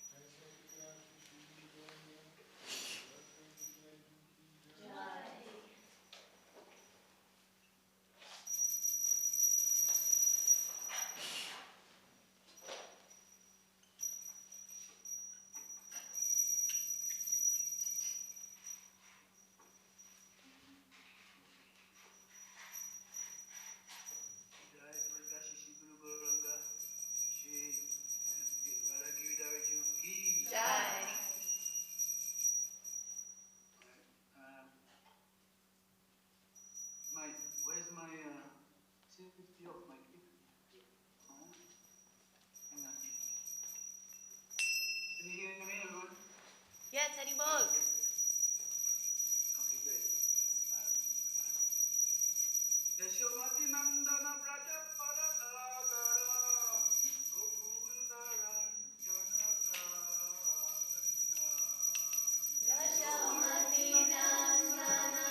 Sorry, I thought you were asking me to move the actual camera. Where's my safety of my kit? Hang on. Can you hear me, everyone? Yes, Hari Bol. Okay, great. Yashomati Nandana Braja Paradagara Gokula Ranjanaka Yashomati Nandana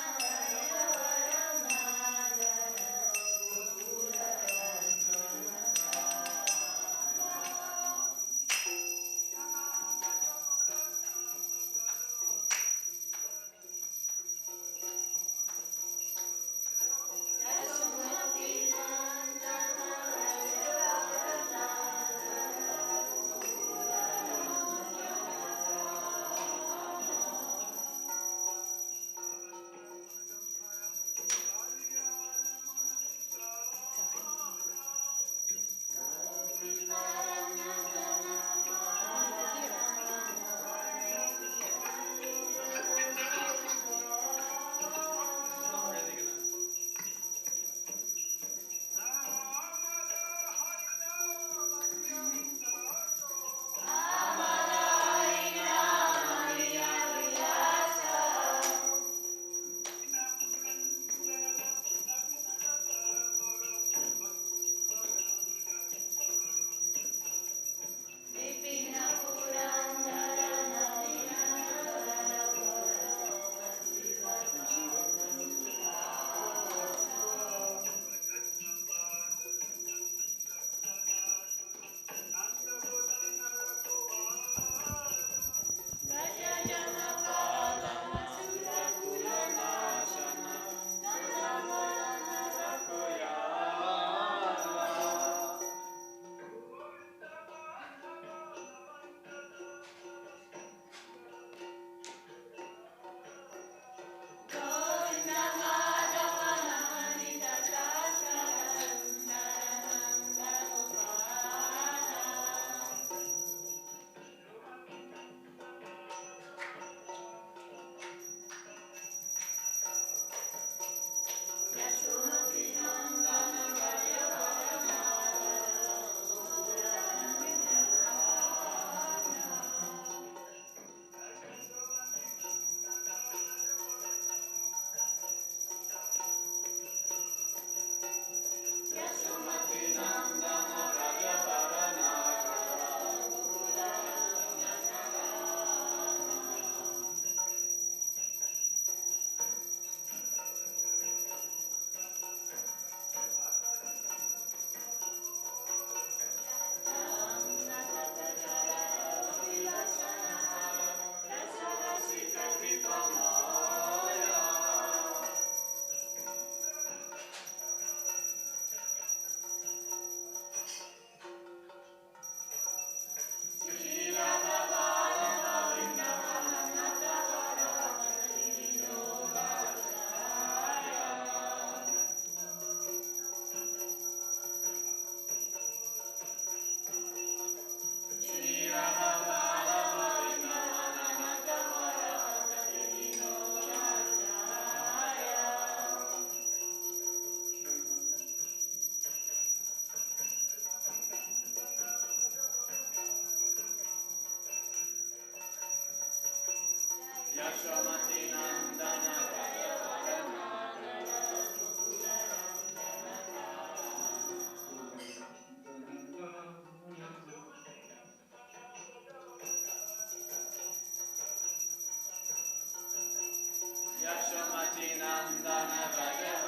Yashomati Nandana Bhagavata